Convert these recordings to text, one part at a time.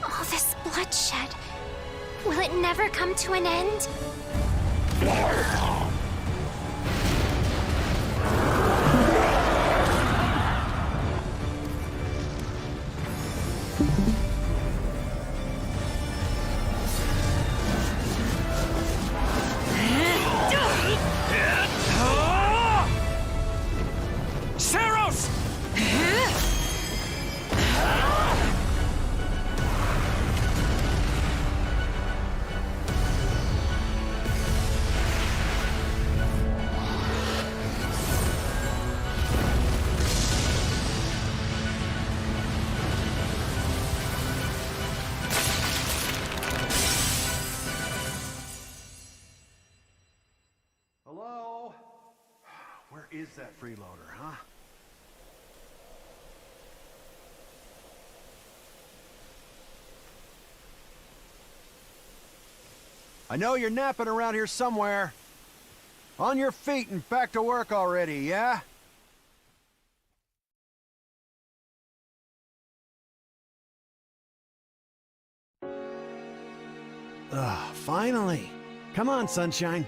All this bloodshed. Will it never come to an end? Hello? Where is that freeloader, huh? I know you're napping around here somewhere. On your feet and back to work already, yeah? Finally. Come on, sunshine.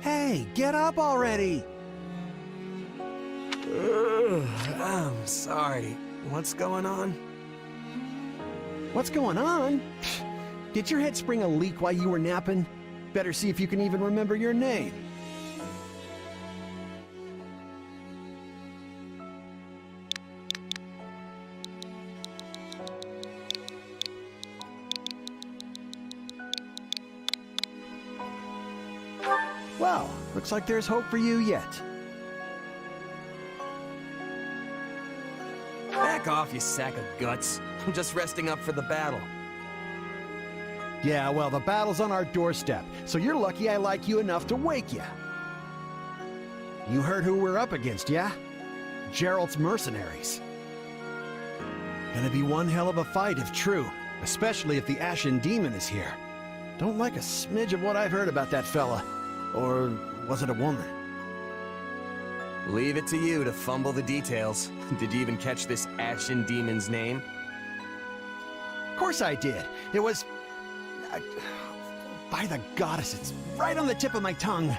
Hey, get up already! I'm sorry. What's going on? What's going on? Did your head spring a leak while you were napping? Better see if you can even remember your name. Well, looks like there's hope for you yet. Back off, you sack of guts. I'm just resting up for the battle. Yeah, well, the battle's on our doorstep, so you're lucky I like you enough to wake you. You heard who we're up against, yeah? Geralt's mercenaries. Gonna be one hell of a fight if true, especially if the Ashen Demon is here. Don't like a smidge of what I've heard about that fella. Or was it a woman? Leave it to you to fumble the details. Did you even catch this Ashen Demon's name? Of course I did. It was... by the goddess, it's right on the tip of my tongue.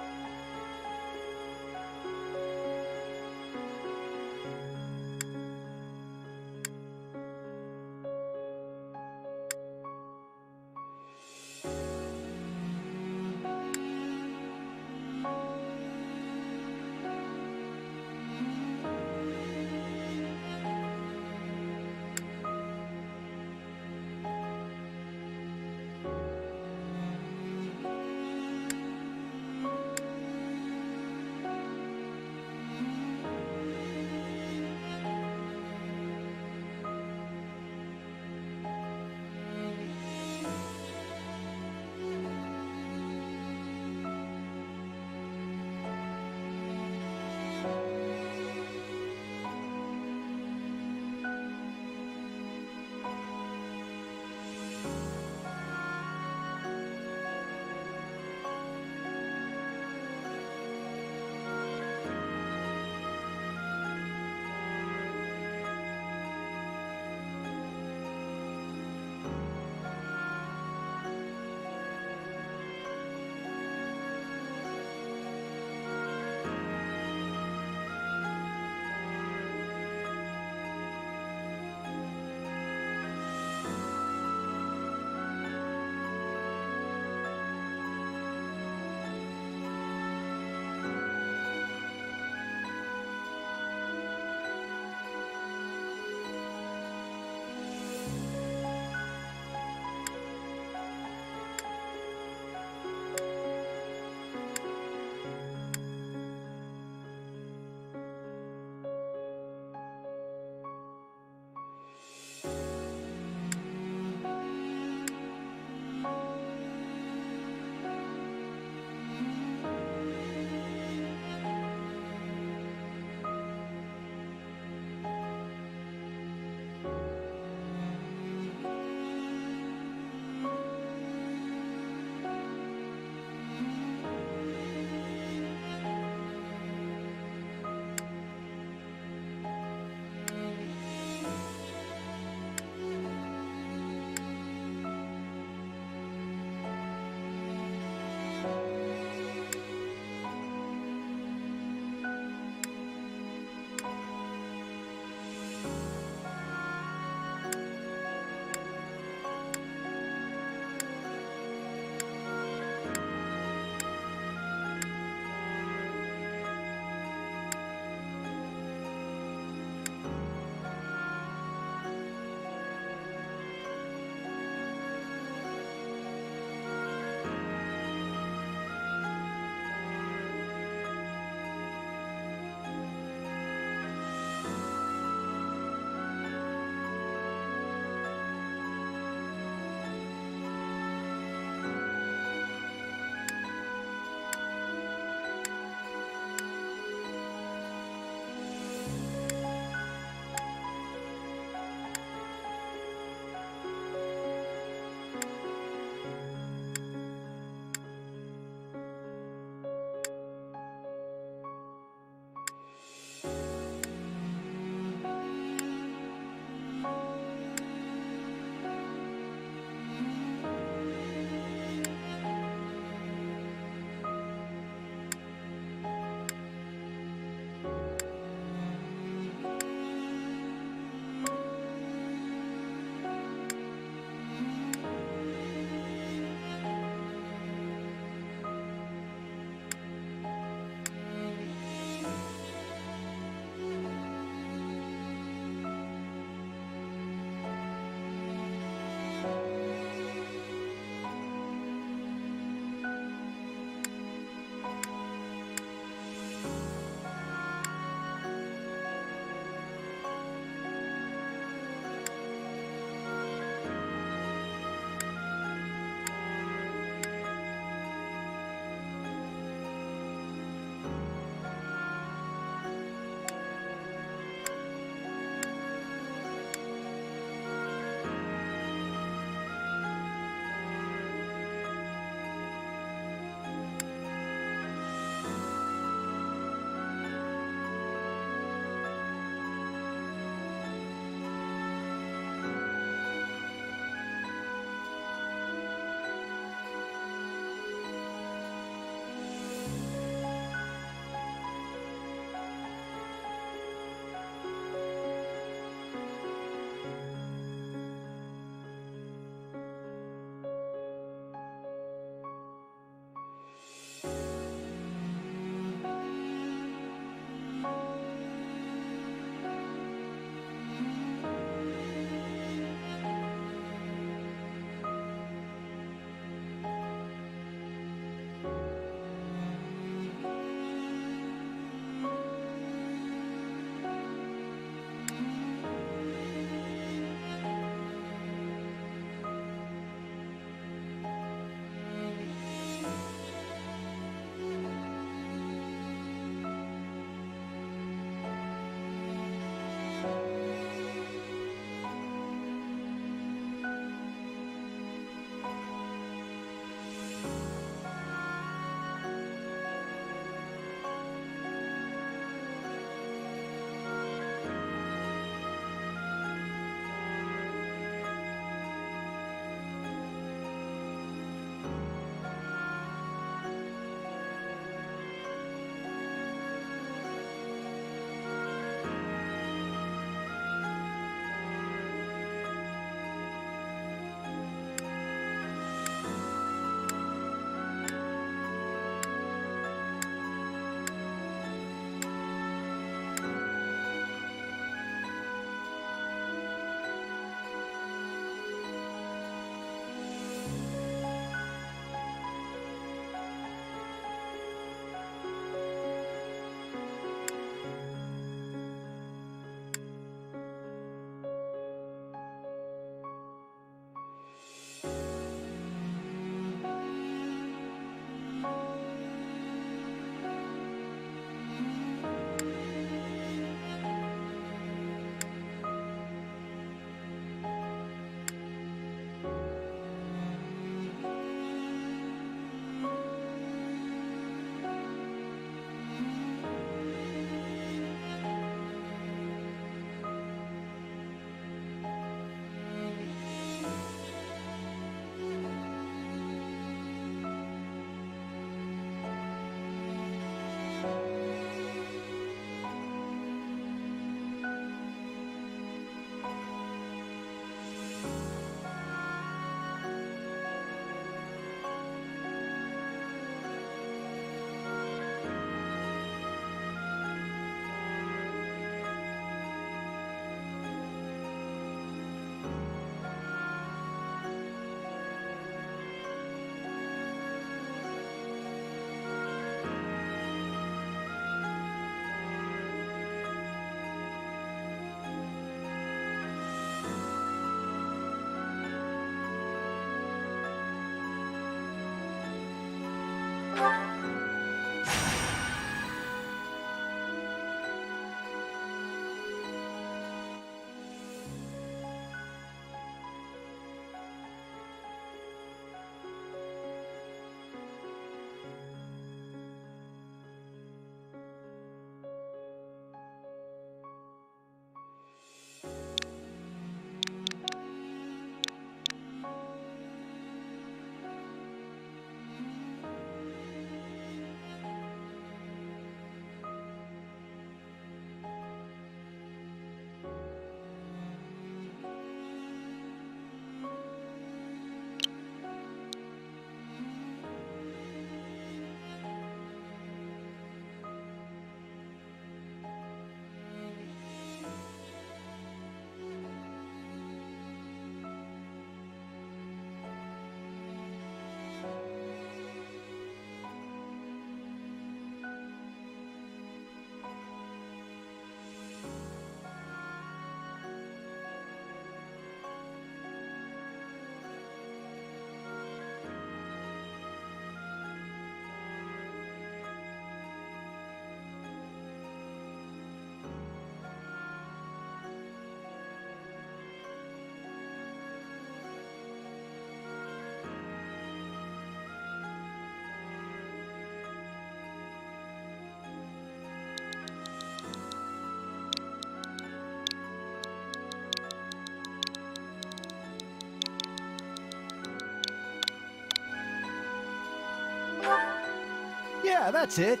Yeah, that's it.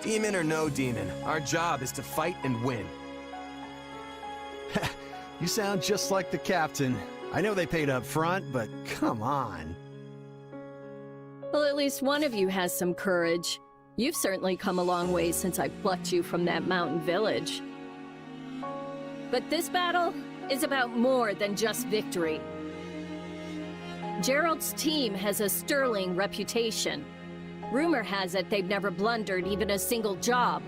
Demon or no demon, our job is to fight and win. You sound just like the captain. I know they paid up front, but come on. Well, at least one of you has some courage. You've certainly come a long way since I plucked you from that mountain village. But this battle is about more than just victory. Gerald's team has a sterling reputation. Rumor has it they've never blundered even a single job.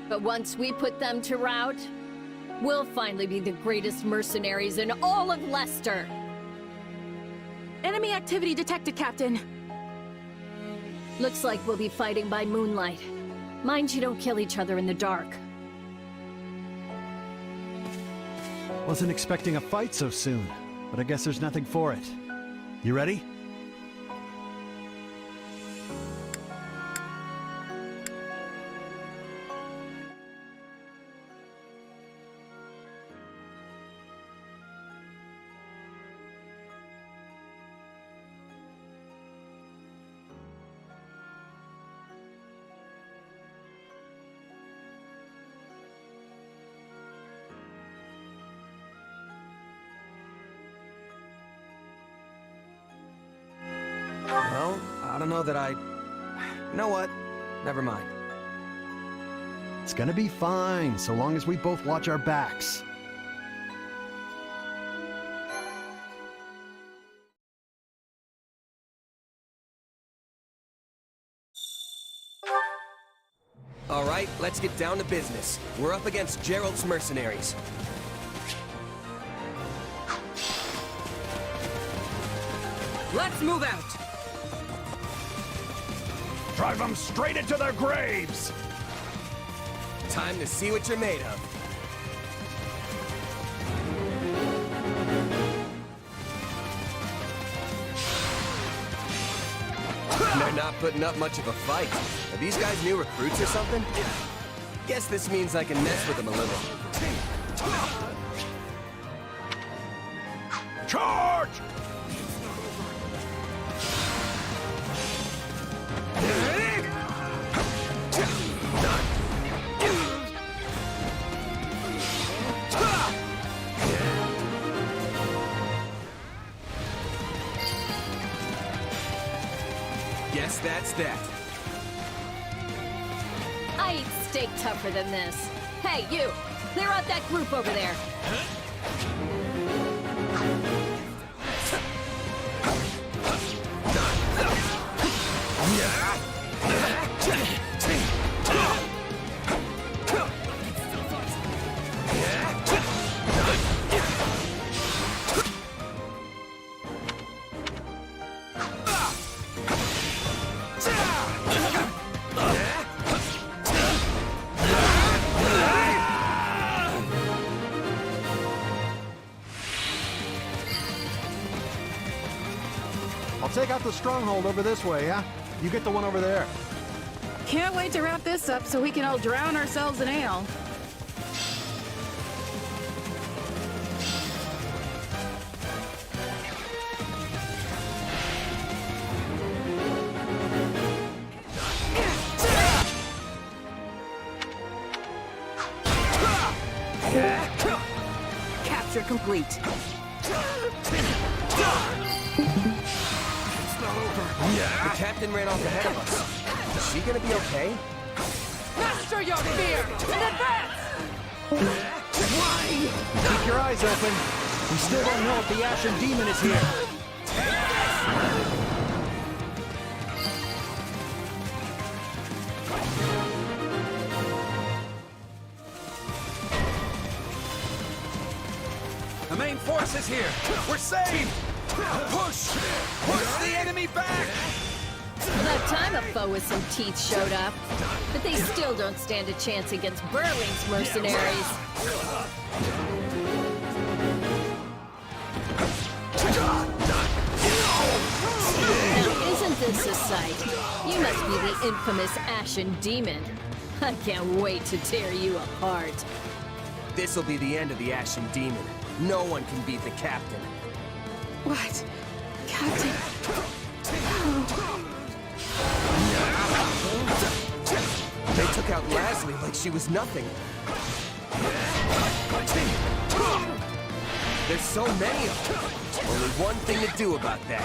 But once we put them to rout, we'll finally be the greatest mercenaries in all of Leicester. Enemy activity detected, Captain. Looks like we'll be fighting by moonlight. Mind you don't kill each other in the dark. Wasn't expecting a fight so soon, but I guess there's nothing for it. You ready? Well, I don't know that I... You know what? Never mind. It's gonna be fine, so long as we both watch our backs. All right, let's get down to business. We're up against Gerald's mercenaries. Let's move out! Drive them straight into their graves! Time to see what you're made of. They're not putting up much of a fight. Are these guys new recruits or something? Guess this means I can mess with them a little. Charge! Guess that's that. I eat steak tougher than this. Hey, you! Clear out that group over there! I'll take out the stronghold over this way, yeah? You get the one over there. Can't wait to wrap this up so we can all drown ourselves in ale. Capture complete. The captain ran off ahead of us. Is she gonna be okay? Master your fear and advance! Keep your eyes open. We still don't know if the Ashen Demon is here. The main force is here! We're safe! Push! Push the enemy back! About time a foe with some teeth showed up. But they still don't stand a chance against Burling's mercenaries. Now, isn't this a sight? You must be the infamous Ashen Demon. I can't wait to tear you apart. This'll be the end of the Ashen Demon. No one can beat the captain. What? Captain? took out Leslie like she was nothing. There's so many of them. Only one thing to do about that.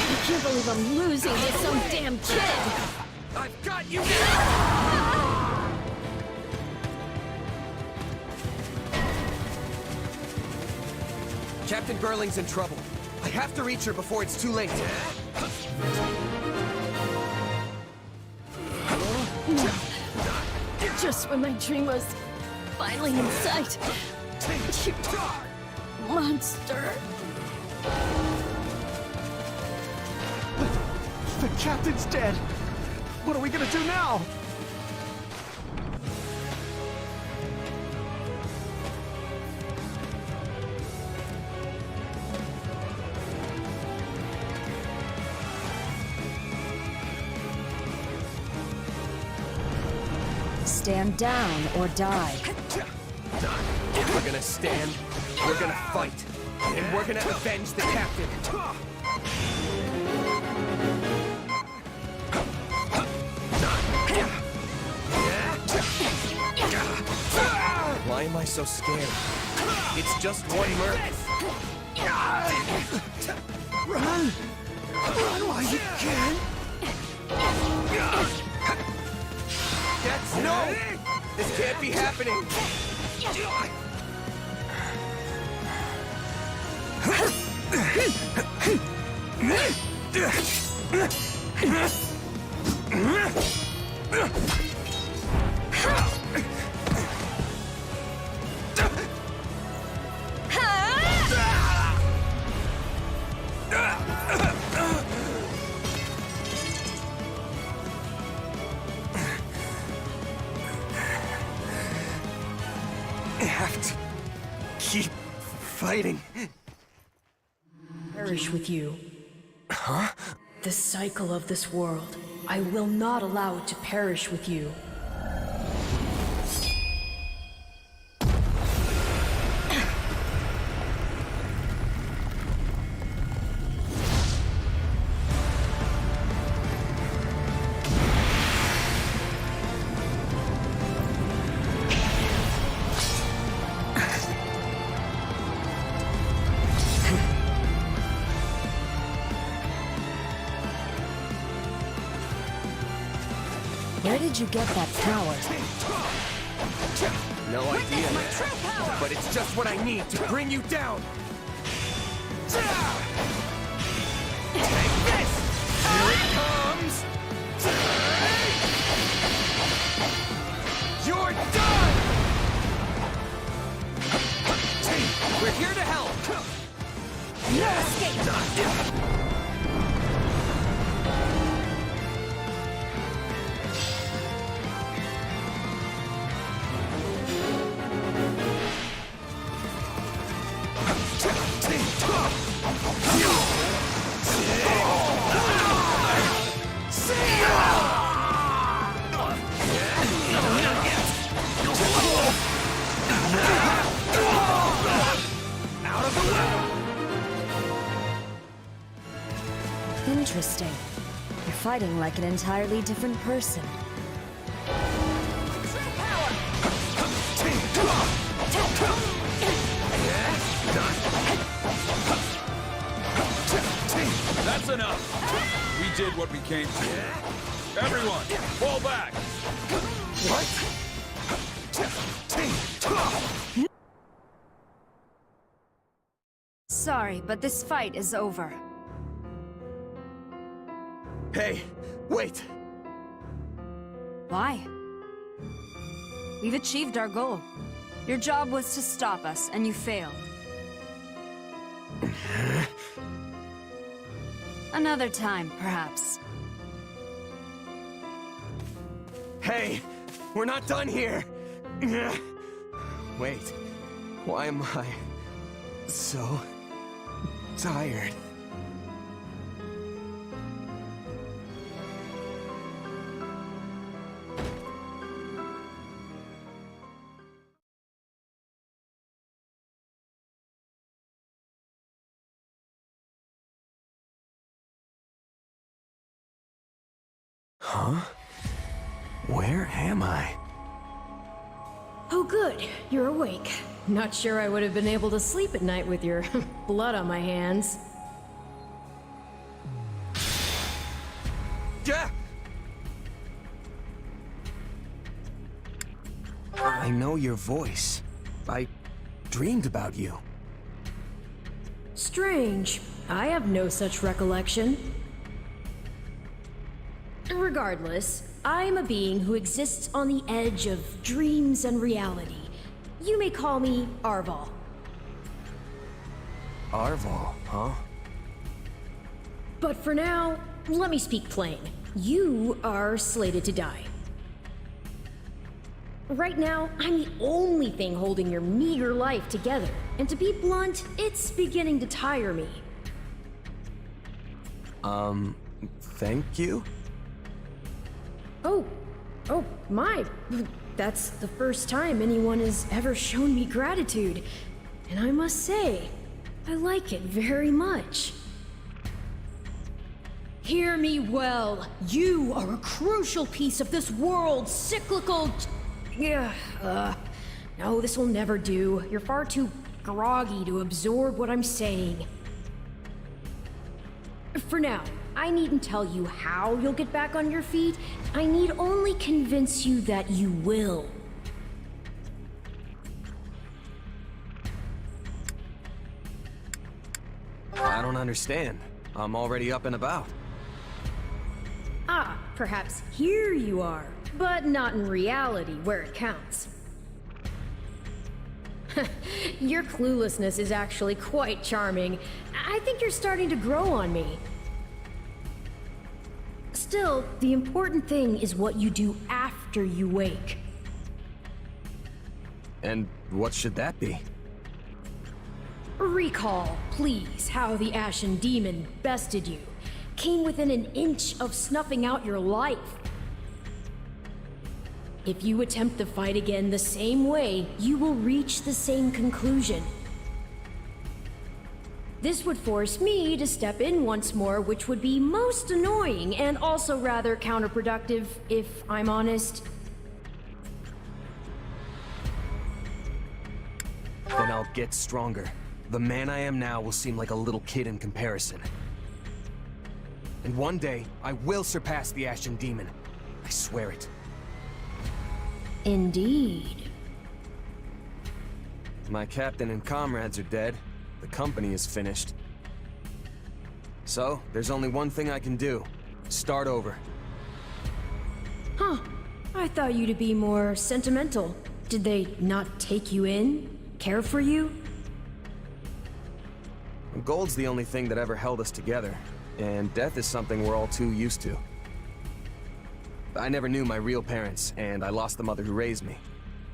I can't believe I'm losing to some damn kid! I've got you now! Captain Burling's in trouble. I have to reach her before it's too late. Just when my dream was finally in sight. You monster. The captain's dead. What are we gonna do now? Stand down or die. We're gonna stand, we're gonna fight, and we're gonna avenge the captain. Why am I so scared? It's just one mirth. Run! Run while you can! No! This can't be happening! I have to keep fighting. Perish with you. Huh? The cycle of this world. I will not allow it to perish with you. Where did you get that power? No idea, but it's just what I need to bring you down. Take this! Here it comes! You're done! We're here to help! No escape! Interesting. You're fighting like an entirely different person. That's enough. We did what we came to. Everyone, fall back. Sorry, but this fight is over. Hey, wait! Why? We've achieved our goal. Your job was to stop us, and you failed. Another time, perhaps. Hey, we're not done here! Wait, why am I so tired? Huh? Where am I? Oh good, you're awake. Not sure I would have been able to sleep at night with your blood on my hands. Jack! I know your voice. I dreamed about you. Strange. I have no such recollection. Regardless, I am a being who exists on the edge of dreams and reality. You may call me Arval. Arval, huh? But for now, let me speak plain. You are slated to die. Right now, I'm the only thing holding your meager life together. And to be blunt, it's beginning to tire me. Thank you? Oh my. That's the first time anyone has ever shown me gratitude. And I must say, I like it very much. Hear me well. You are a crucial piece of this world's cyclical... No, this will never do. You're far too groggy to absorb what I'm saying. For now, I needn't tell you how you'll get back on your feet. I need only convince you that you will. I don't understand. I'm already up and about. Ah, perhaps here you are, but not in reality where it counts. Your cluelessness is actually quite charming. I think you're starting to grow on me. Still, the important thing is what you do after you wake. And what should that be? Recall, please, how the Ashen Demon bested you. Came within an inch of snuffing out your life. If you attempt the fight again the same way, you will reach the same conclusion. This would force me to step in once more, which would be most annoying and also rather counterproductive, if I'm honest. Then I'll get stronger. The man I am now will seem like a little kid in comparison. And one day, I will surpass the Ashen Demon. I swear it. Indeed. My captain and comrades are dead. The company is finished. So, there's only one thing I can do. Start over. Huh. I thought you to be more sentimental. Did they not take you in? Care for you? Gold's the only thing that ever held us together. And death is something we're all too used to. I never knew my real parents, and I lost the mother who raised me.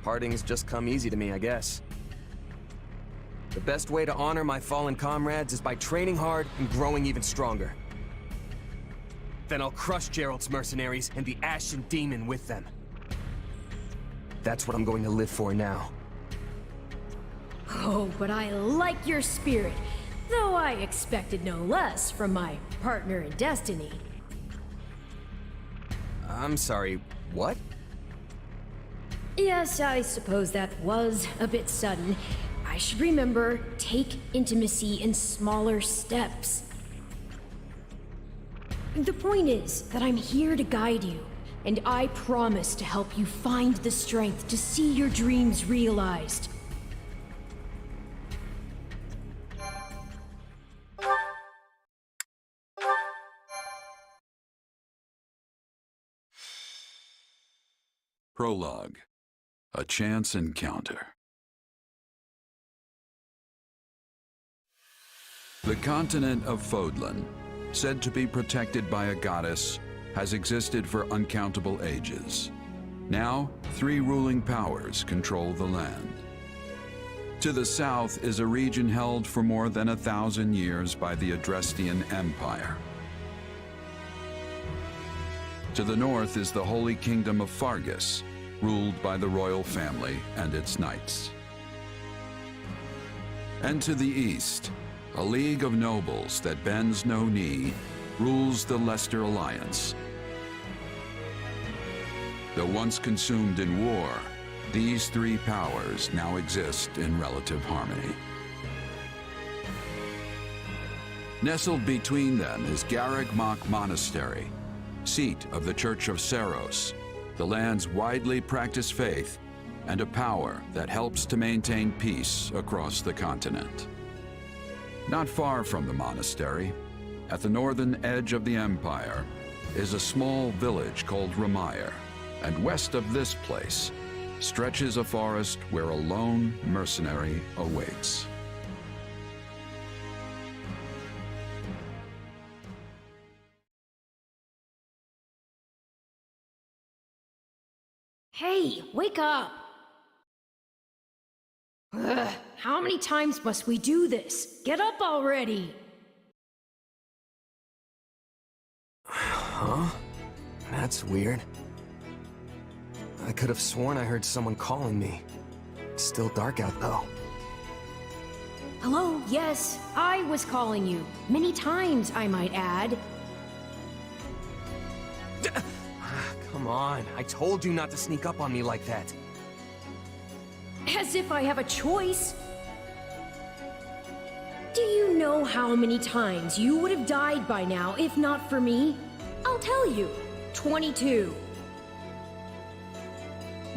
Partings just come easy to me, I guess. The best way to honor my fallen comrades is by training hard and growing even stronger. Then I'll crush Geralt's mercenaries and the Ashen Demon with them. That's what I'm going to live for now. Oh, but I like your spirit. Though I expected no less from my partner in destiny. I'm sorry, what? Yes, I suppose that was a bit sudden. I should remember, take intimacy in smaller steps. The point is that I'm here to guide you, and I promise to help you find the strength to see your dreams realized. Prologue. A chance encounter. The continent of Fodlan, said to be protected by a goddess, has existed for uncountable ages. Now, 3 ruling powers control the land. To the south is a region held for more than 1,000 years by the Adrestian Empire. To the north is the Holy Kingdom of Fargus, ruled by the royal family and its knights. And to the east, a league of nobles that bends no knee rules the Leicester Alliance. Though once consumed in war, these three powers now exist in relative harmony. Nestled between them is Garreg Mach Monastery, seat of the Church of Seros, the land's widely practiced faith, and a power that helps to maintain peace across the continent. Not far from the monastery, at the northern edge of the empire, is a small village called Ramire, and west of this place stretches a forest where a lone mercenary awaits. Hey, wake up! Ugh, how many times must we do this? Get up already! Huh? That's weird. I could have sworn I heard someone calling me. It's still dark out though. Hello, yes, I was calling you. Many times, I might add. Come on, I told you not to sneak up on me like that. As if I have a choice. Do you know how many times you would have died by now if not for me? I'll tell you. 22.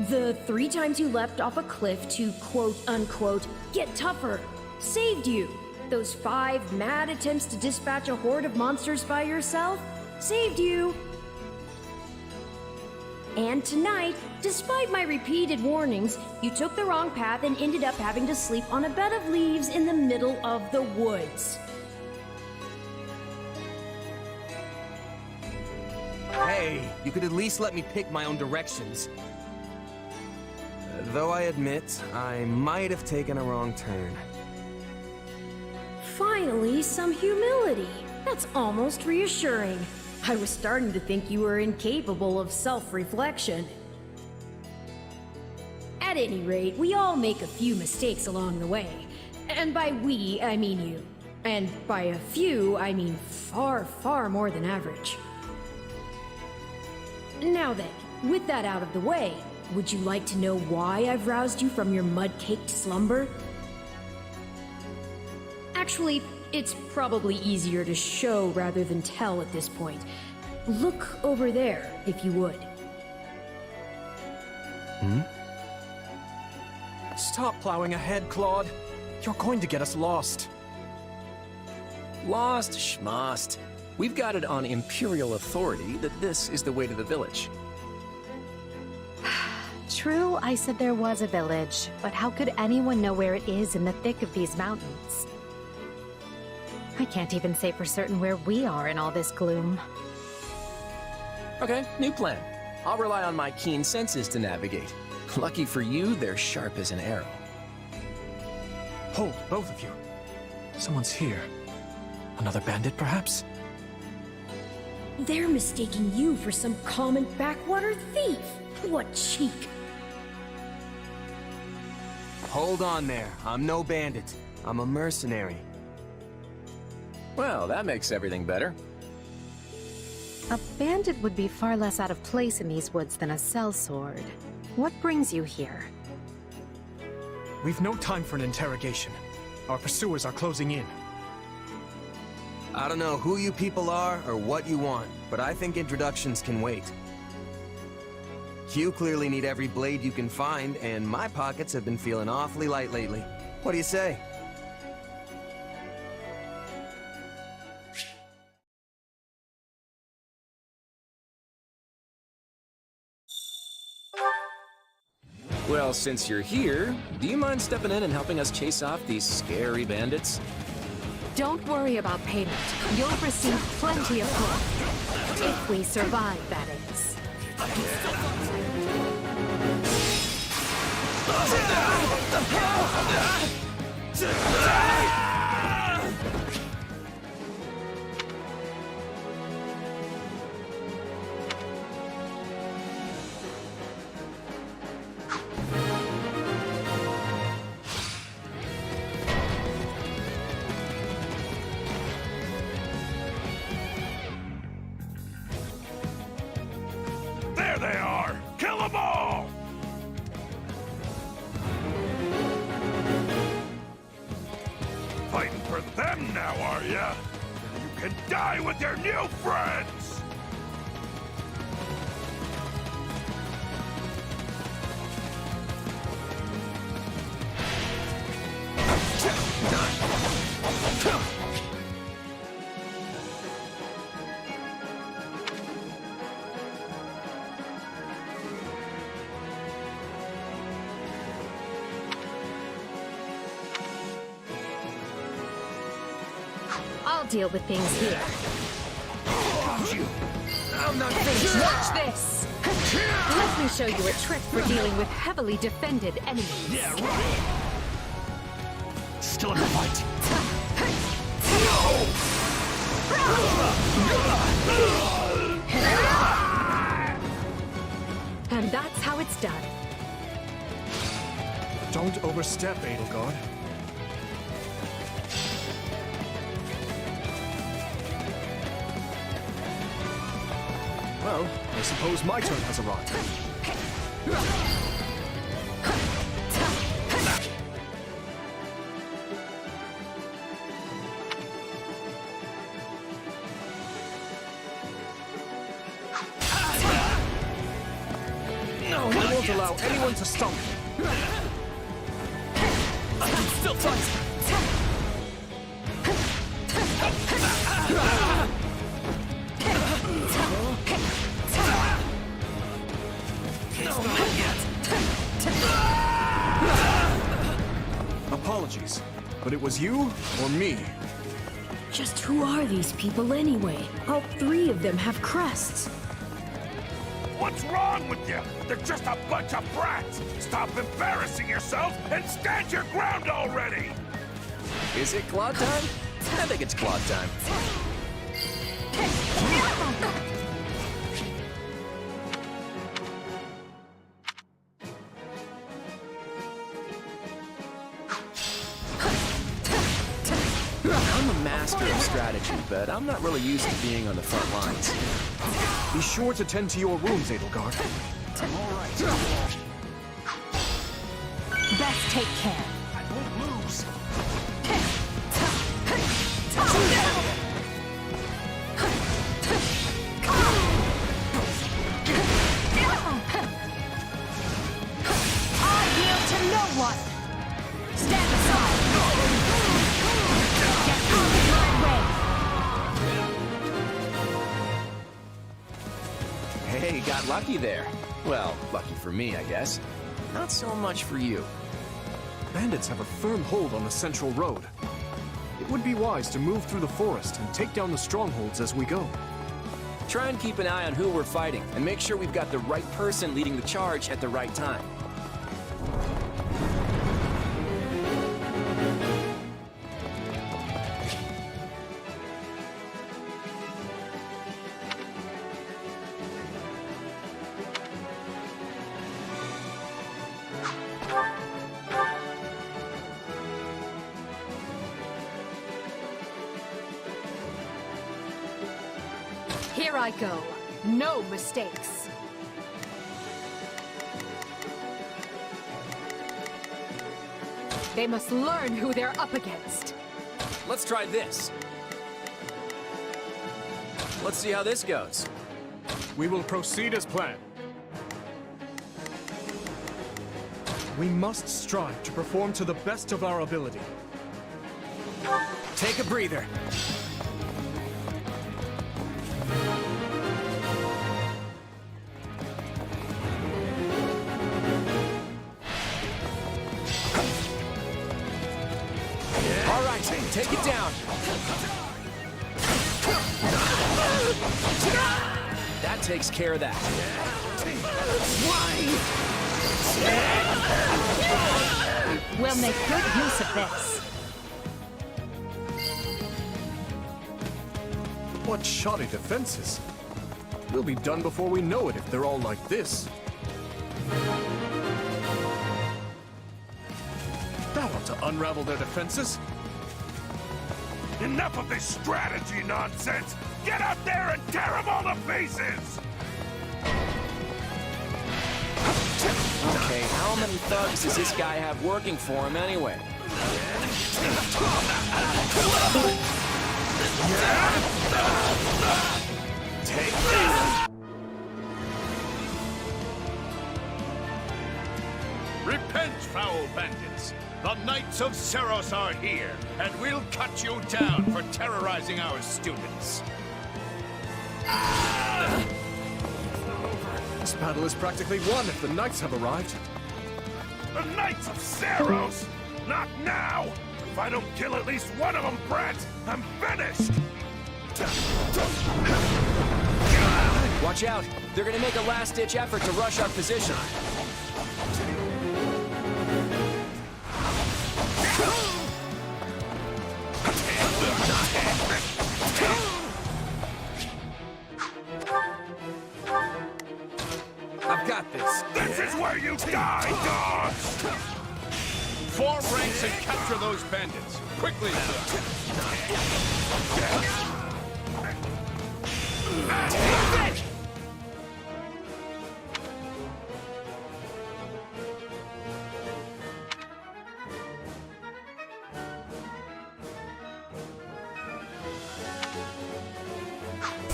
The 3 times you leapt off a cliff to quote-unquote get tougher saved you. Those 5 mad attempts to dispatch a horde of monsters by yourself saved you. And tonight, despite my repeated warnings, you took the wrong path and ended up having to sleep on a bed of leaves in the middle of the woods. Hey, you could at least let me pick my own directions. Though I admit, I might have taken a wrong turn. Finally, some humility. That's almost reassuring. I was starting to think you were incapable of self-reflection. At any rate, we all make a few mistakes along the way. And by we, I mean you. And by a few, I mean far, far more than average. Now then, with that out of the way, would you like to know why I've roused you from your mud-caked slumber? Actually, it's probably easier to show rather than tell at this point. Look over there, if you would. Stop plowing ahead, Claude. You're going to get us lost. Lost schmost. We've got it on Imperial authority that this is the way to the village. True, I said there was a village, but how could anyone know where it is in the thick of these mountains? I can't even say for certain where we are in all this gloom. Okay, new plan. I'll rely on my keen senses to navigate. Lucky for you, they're sharp as an arrow. Hold, both of you. Someone's here. Another bandit, perhaps? They're mistaking you for some common backwater thief. What cheek. Hold on there. I'm no bandit. I'm a mercenary. Well, that makes everything better. A bandit would be far less out of place in these woods than a sellsword. What brings you here? We've no time for an interrogation. Our pursuers are closing in. I don't know who you people are or what you want, but I think introductions can wait. You clearly need every blade you can find, and my pockets have been feeling awfully light lately. What do you say? Well, since you're here, do you mind stepping in and helping us chase off these scary bandits? Don't worry about payment. You'll receive plenty of gold. If we survive, that is. There they are! Kill are ya? You can die with your new friends! I'll deal with things here. I'm not finished! Watch this! Let me show you a trick for dealing with heavily defended enemies. Yeah, right! Still in the fight. And that's how it's done. Don't overstep, Edelgard. Well, I suppose my turn has arrived. No, I won't allow anyone to stop me. I can still fight. Apologies, but it was you or me. Just who are these people anyway? All three of them have crests. What's wrong with you? They're just a bunch of brats! Stop embarrassing yourself and stand your ground already! Is it Claude time? I think it's Claude time. I'm a master of strategy, but I'm not really used to being on the front lines. Be sure to tend to your wounds, Edelgard. I'm all right. Best take care. I won't lose. I yield to no one. Stand aside. Get out of my way. Hey, got lucky there. Well, lucky for me, I guess. Not so much for you. Bandits have a firm hold on the central road. It would be wise to move through the forest and take down the strongholds as we go. Try and keep an eye on who we're fighting, and make sure we've got the right person leading the charge at the right time. Here I go. No mistakes. They must learn who they're up against. Let's try this. Let's see how this goes. We will proceed as planned. We must strive to perform to the best of our ability. Take a breather. All right, take it down. That takes care of that. We'll make good use of this. What shoddy defenses. We'll be done before we know it if they're all like this. That ought to unravel their defenses. Enough of this strategy nonsense! Get out there and tear them all to pieces! Okay, how many thugs does this guy have working for him anyway? Take this! Repent, foul bandits! The Knights of Seros are here, and we'll cut you down for terrorizing our students. This battle is practically won if the Knights have arrived. The Knights of Seros! Not now! If I don't kill at least one of them, Brett, I'm finished! Watch out! They're gonna make a last-ditch effort to rush our position. I've got this. This is where you die, dogs! Form ranks and capture those bandits. Quickly,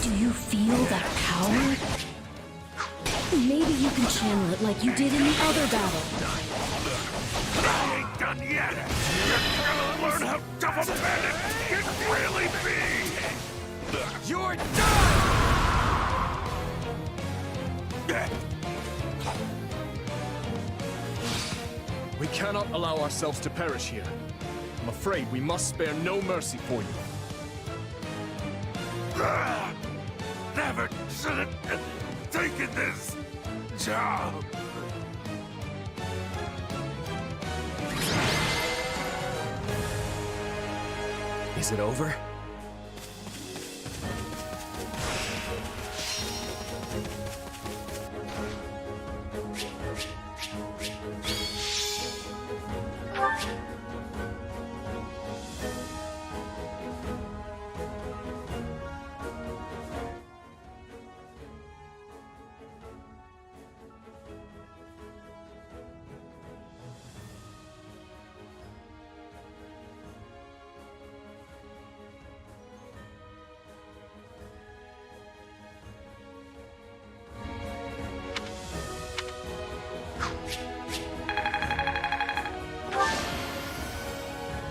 Do you feel that power? Maybe you can channel it like you did in the other battle. I ain't done yet! You're gonna learn how tough a bandit can really be! You're done! We cannot allow ourselves to perish here. I'm afraid we must spare no mercy for you. Never should have taken this job. Is it over?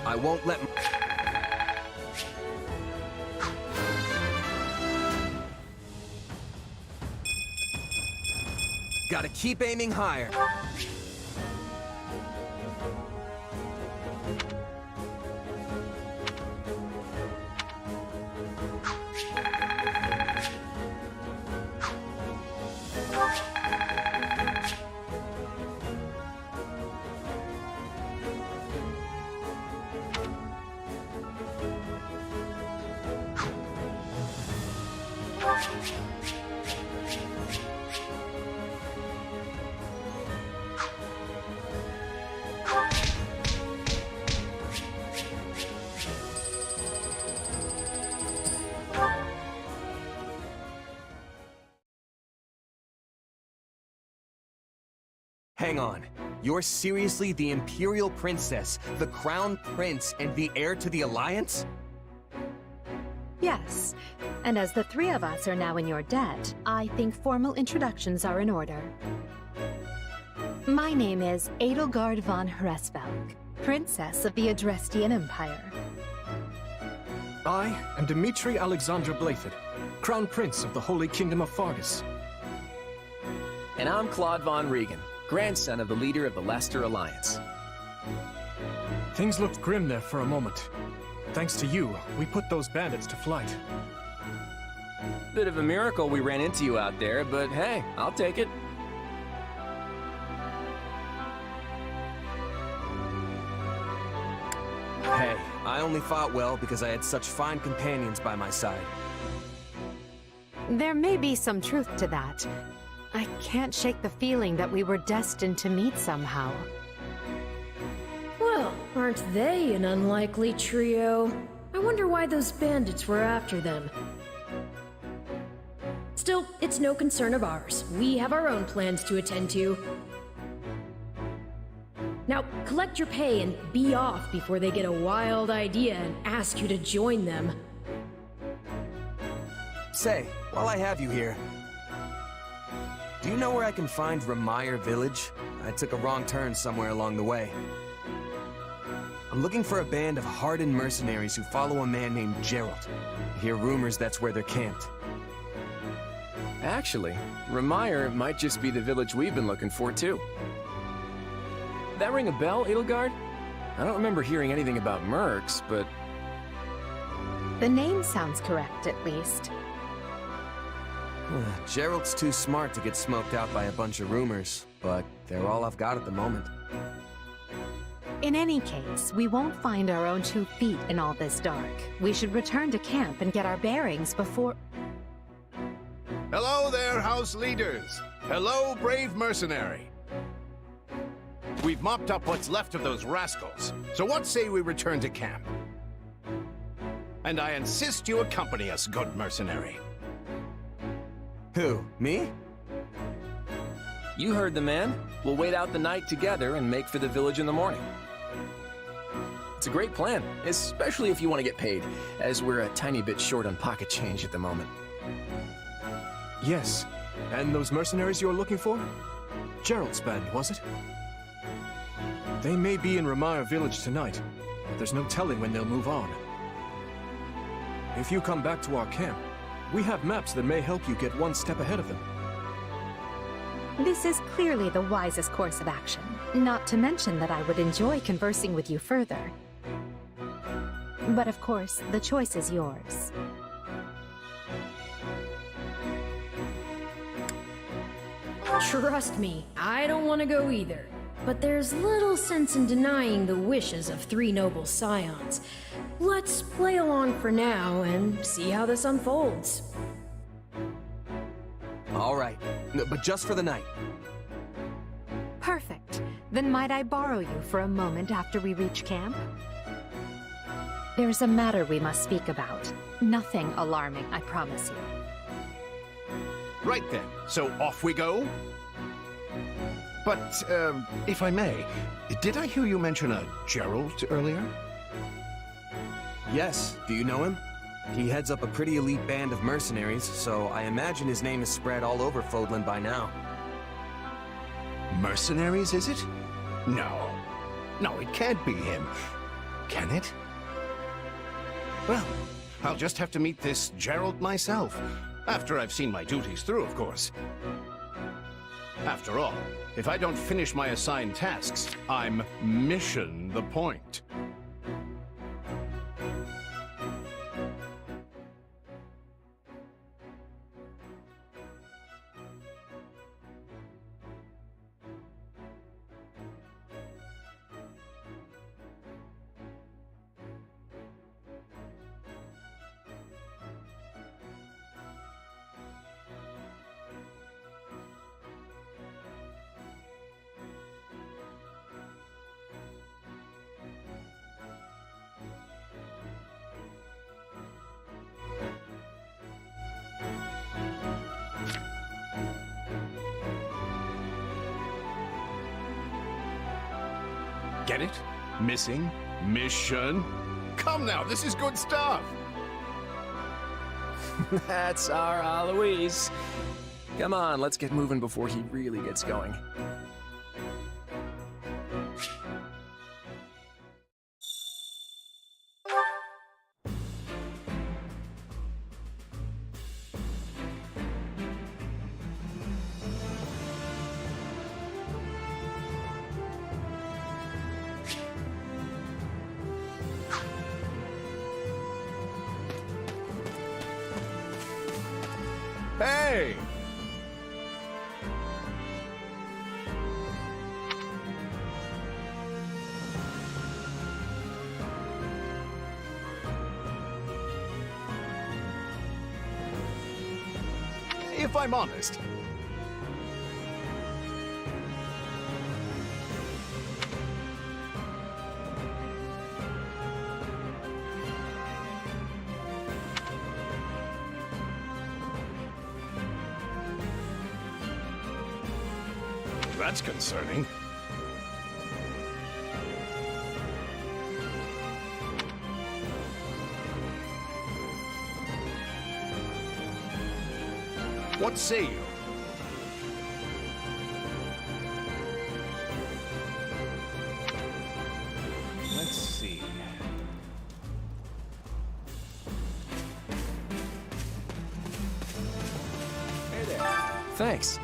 I won't let... Gotta keep aiming higher. Hang on. You're seriously the Imperial Princess, the Crown Prince, and the heir to the Alliance? Yes, and as the three of us are now in your debt, I think formal introductions are in order. My name is Edelgard von Hresvelg, Princess of the Adrestian Empire. I am Dmitri Alexander Blathed, Crown Prince of the Holy Kingdom of Fargus. And I'm Claude von Regan, grandson of the leader of the Leicester Alliance. Things looked grim there for a moment. Thanks to you, we put those bandits to flight. Bit of a miracle we ran into you out there, but hey, I'll take it. Hey, I only fought well because I had such fine companions by my side. There may be some truth to that. I can't shake the feeling that we were destined to meet somehow. Well, aren't they an unlikely trio? I wonder why those bandits were after them. Still, it's no concern of ours. We have our own plans to attend to. Now, collect your pay and be off before they get a wild idea and ask you to join them. Say, while I have you here, do you know where I can find Remire Village? I took a wrong turn somewhere along the way. I'm looking for a band of hardened mercenaries who follow a man named Geralt. I hear rumors that's where they're camped. Actually, Remire might just be the village we've been looking for, too. That ring a bell, Edelgard? I don't remember hearing anything about mercs, but... The name sounds correct, at least. Geralt's too smart to get smoked out by a bunch of rumors, but they're all I've got at the moment. In any case, we won't find our own 2 feet in all this dark. We should return to camp and get our bearings before... Hello there, house leaders. Hello, brave mercenary. We've mopped up what's left of those rascals, so what say we return to camp? And I insist you accompany us, good mercenary. Who, me? You heard the man. We'll wait out the night together and make for the village in the morning. It's a great plan, especially if you want to get paid, as we're a tiny bit short on pocket change at the moment. Yes. And those mercenaries you're looking for? Geralt's band, was it? They may be in Remire Village tonight, but there's no telling when they'll move on. If you come back to our camp, we have maps that may help you get one step ahead of them. This is clearly the wisest course of action. Not to mention that I would enjoy conversing with you further. But of course, the choice is yours. Trust me, I don't want to go either. But there's little sense in denying the wishes of 3 noble scions. Let's play along for now and see how this unfolds. All right, but just for the night. Perfect. Then might I borrow you for a moment after we reach camp? There's a matter we must speak about. Nothing alarming, I promise you. Right then, so off we go? But, if I may, did I hear you mention a Geralt earlier? Yes, do you know him? He heads up a pretty elite band of mercenaries, so I imagine his name is spread all over Fodlan by now. Mercenaries, is it? No. No, it can't be him. Can it? Well, I'll just have to meet this Geralt myself. After I've seen my duties through, of course. After all, if I don't finish my assigned tasks, I'm mission the point. Get it? Missing? Mission? Come now, this is good stuff! That's our Alois. Come on, let's get moving before he really gets going. Hey! If I'm honest, that's concerning. What say you? Let's see. Hey there. Thanks.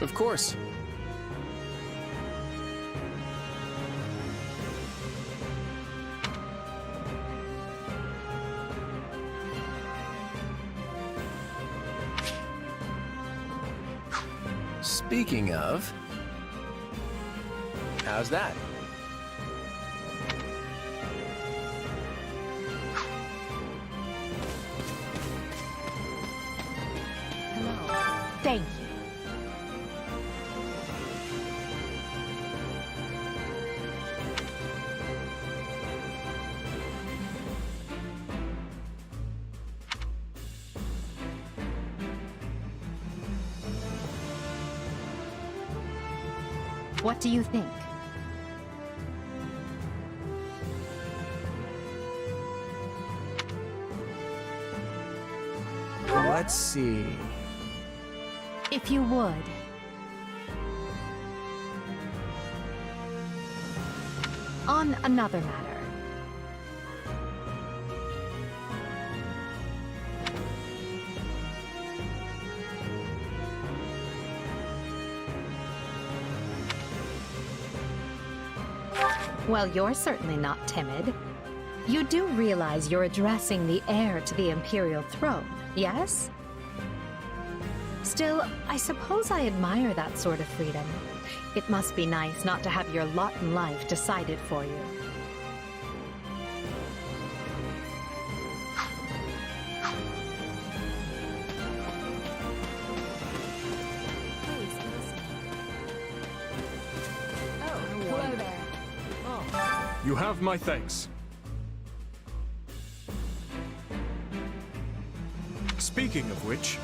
Of course. Speaking of, how's that? Thank you. What do you think? Let's see. If you would. On another matter. Well, you're certainly not timid. You do realize you're addressing the heir to the Imperial throne, yes? Still, I suppose I admire that sort of freedom. It must be nice not to have your lot in life decided for you. Hello there. You have my thanks. Speaking of which,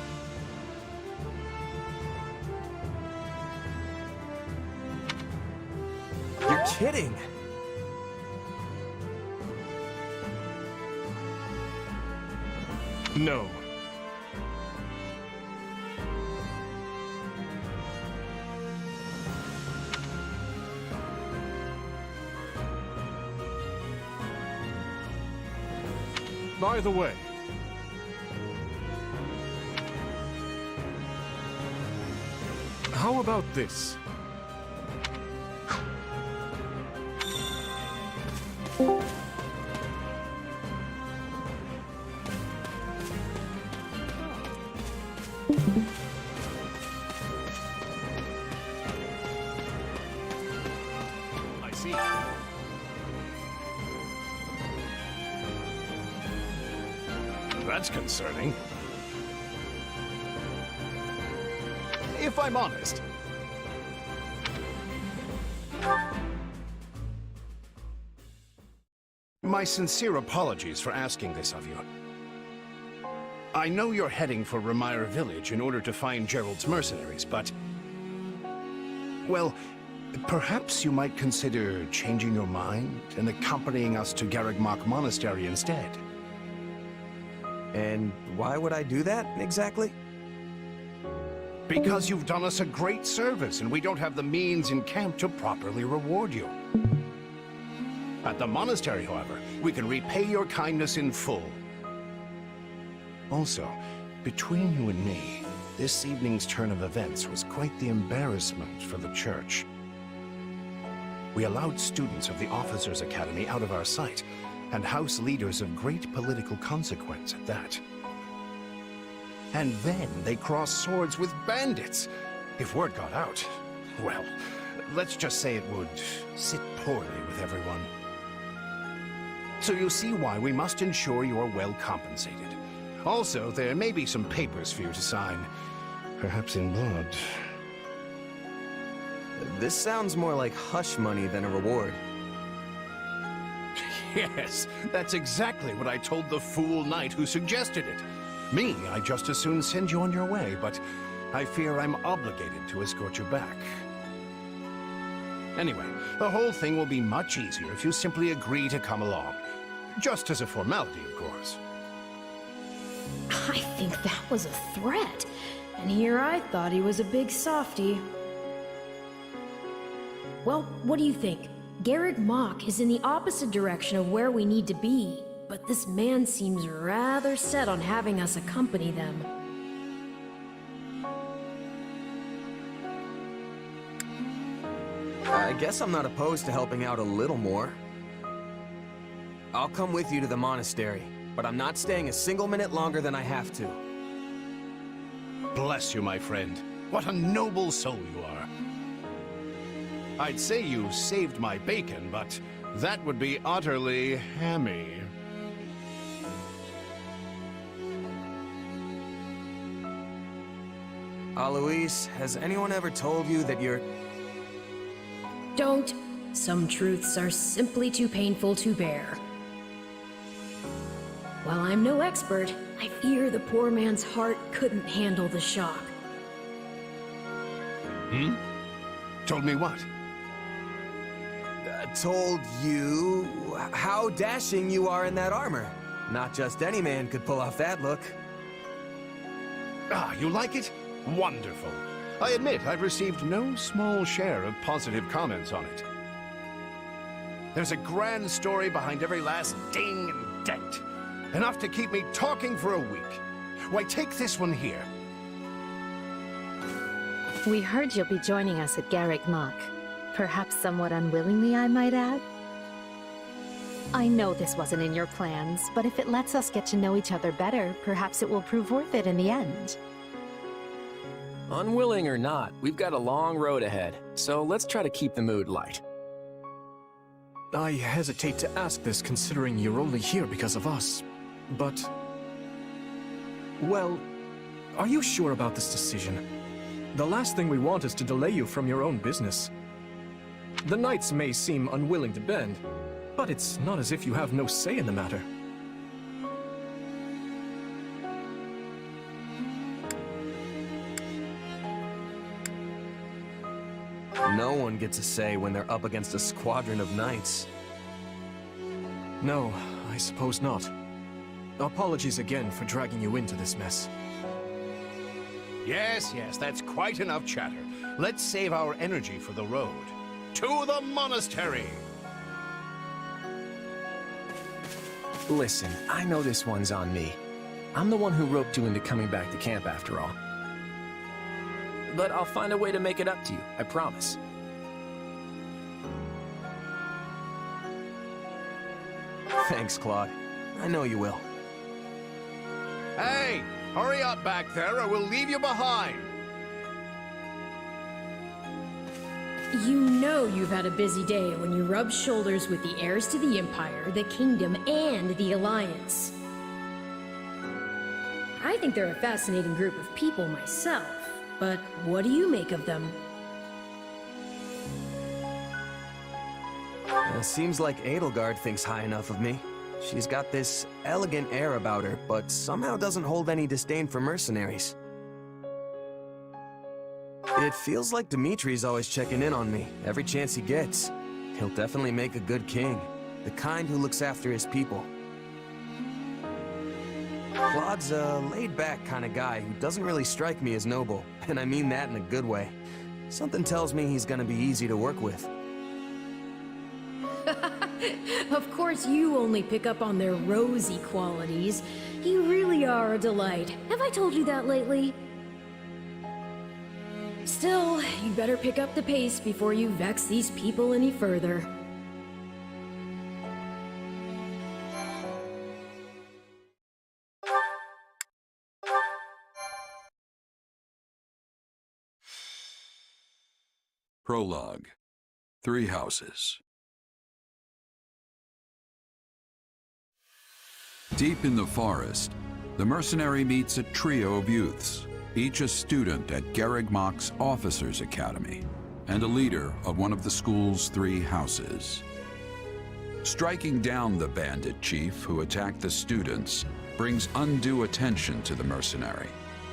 You're kidding! no. By the way, how about this? I see. That's concerning. If I'm honest. My sincere apologies for asking this of you. I know you're heading for Ramire Village in order to find Gerald's mercenaries, but... well, perhaps you might consider changing your mind and accompanying us to Garrigmach Monastery instead. And why would I do that, exactly? Because you've done us a great service, and we don't have the means in camp to properly reward you. At the monastery, however, we can repay your kindness in full. Also, between you and me, this evening's turn of events was quite the embarrassment for the church. We allowed students of the Officers' Academy out of our sight, and house leaders of great political consequence at that. And then they crossed swords with bandits. If word got out, well, let's just say it would sit poorly with everyone. So you see why we must ensure you are well compensated. Also, there may be some papers for you to sign, perhaps in blood. This sounds more like hush money than a reward. Yes, that's exactly what I told the fool knight who suggested it. Me, I just as soon send you on your way, but I fear I'm obligated to escort you back. Anyway, the whole thing will be much easier if you simply agree to come along. Just as a formality, of course. I think that was a threat. And here I thought he was a big softy. Well, what do you think? Garrick Mach is in the opposite direction of where we need to be, but this man seems rather set on having us accompany them. I guess I'm not opposed to helping out a little more. I'll come with you to the monastery, but I'm not staying a single minute longer than I have to. Bless you, my friend. What a noble soul you are. I'd say you saved my bacon, but that would be utterly hammy. Alois, has anyone ever told you that you're... Don't. Some truths are simply too painful to bear. While I'm no expert, I fear the poor man's heart couldn't handle the shock. Told me what? Told you how dashing you are in that armor. Not just any man could pull off that look. Ah, you like it? Wonderful. I admit I've received no small share of positive comments on it. There's a grand story behind every last ding and dent. Enough to keep me talking for a week. Why, take this one here. We heard you'll be joining us at Garrick Mach. Perhaps somewhat unwillingly, I might add. I know this wasn't in your plans, but if it lets us get to know each other better, perhaps it will prove worth it in the end. Unwilling or not, we've got a long road ahead, so let's try to keep the mood light. I hesitate to ask this considering you're only here because of us, but... Well, are you sure about this decision? The last thing we want is to delay you from your own business. The knights may seem unwilling to bend, but it's not as if you have no say in the matter. No one gets a say when they're up against a squadron of knights. No, I suppose not. Apologies again for dragging you into this mess. Yes, that's quite enough chatter. Let's save our energy for the road. To the monastery! Listen, I know this one's on me. I'm the one who roped you into coming back to camp after all. But I'll find a way to make it up to you, I promise. Thanks, Claude. I know you will. Hey, hurry up back there or we'll leave you behind! You know you've had a busy day when you rub shoulders with the heirs to the Empire, the Kingdom, and the Alliance. I think they're a fascinating group of people myself, but what do you make of them? Seems like Edelgard thinks high enough of me. She's got this elegant air about her, but somehow doesn't hold any disdain for mercenaries. It feels like Dimitri's always checking in on me, every chance he gets. He'll definitely make a good king, the kind who looks after his people. Claude's a laid-back kind of guy who doesn't really strike me as noble, and I mean that in a good way. Something tells me he's gonna be easy to work with. Of course you only pick up on their rosy qualities. You really are a delight. Have I told you that lately? Still, you'd better pick up the pace before you vex these people any further. Prologue. 3 houses. Deep in the forest, the mercenary meets a trio of youths, each a student at Garrick Mach's Officers' Academy. and a leader of one of the school's 3 houses. Striking down the bandit chief who attacked the students brings undue attention to the mercenary,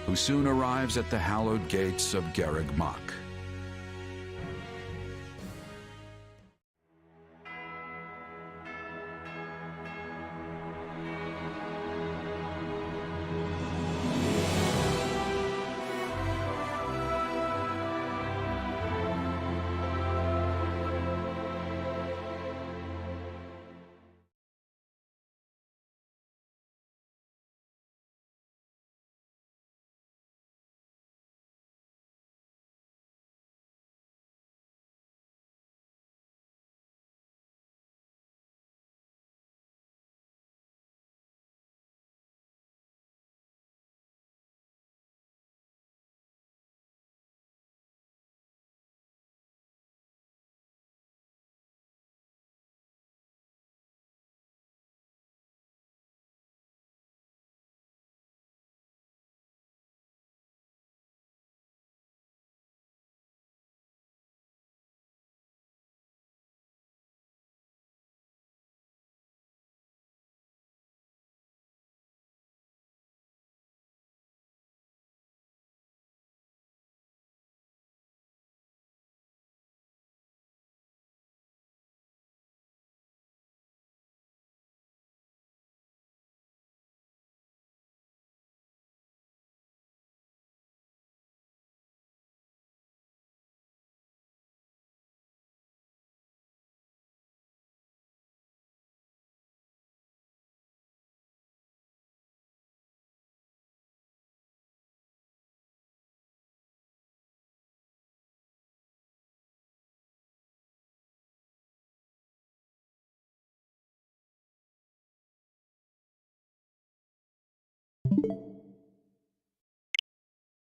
who soon arrives at the hallowed gates of Garreg Mach.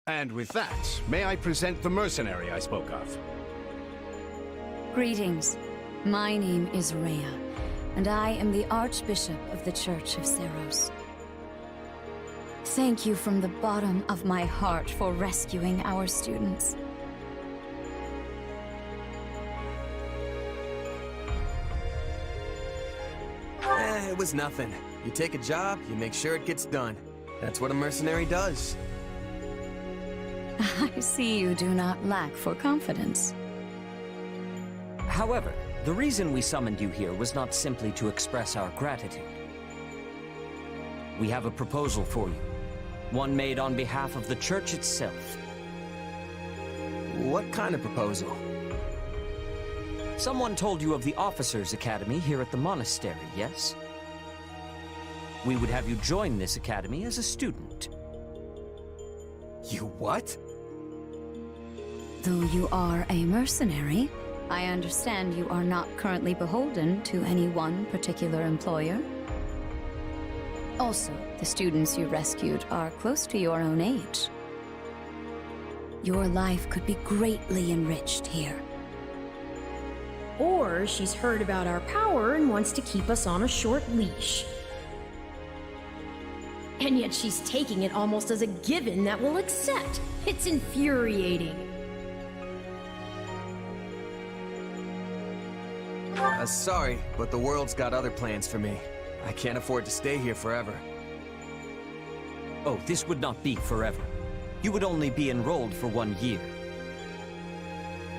And with that, may I present the mercenary I spoke of? Greetings. My name is Rhea, and I am the Archbishop of the Church of Seros. Thank you from the bottom of my heart for rescuing our students. It was nothing. You take a job, you make sure it gets done. That's what a mercenary does. I see you do not lack for confidence. However, the reason we summoned you here was not simply to express our gratitude. We have a proposal for you, one made on behalf of the church itself. What kind of proposal? Someone told you of the Officers' Academy here at the monastery, yes? We would have you join this academy as a student. You what? Though you are a mercenary, I understand you are not currently beholden to any one particular employer. Also, the students you rescued are close to your own age. Your life could be greatly enriched here. Or she's heard about our power and wants to keep us on a short leash. And yet she's taking it almost as a given that we'll accept. It's infuriating. Sorry, but the world's got other plans for me. I can't afford to stay here forever. Oh, this would not be forever. You would only be enrolled for 1 year.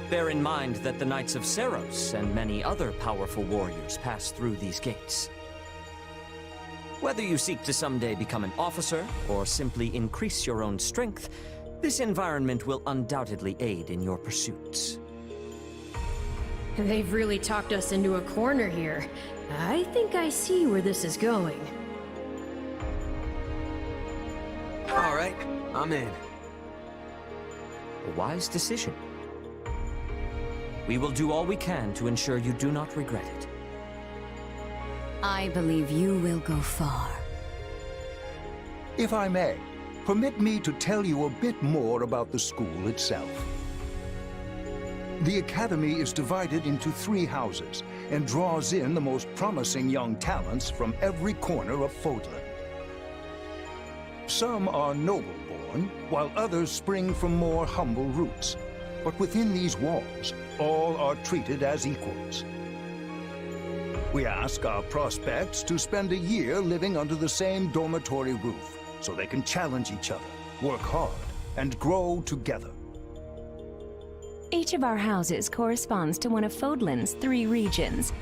Bear in mind that the Knights of Seros and many other powerful warriors pass through these gates. Whether you seek to someday become an officer, or simply increase your own strength, this environment will undoubtedly aid in your pursuits. They've really talked us into a corner here. I think I see where this is going. All right, I'm in. A wise decision. We will do all we can to ensure you do not regret it. I believe you will go far. If I may, permit me to tell you a bit more about the school itself. The Academy is divided into 3 houses and draws in the most promising young talents from every corner of Fodlan. Some are noble-born, while others spring from more humble roots. But within these walls, all are treated as equals. We ask our prospects to spend a year living under the same dormitory roof, so they can challenge each other, work hard, and grow together. Each of our houses corresponds to one of Fodlan's 3 regions.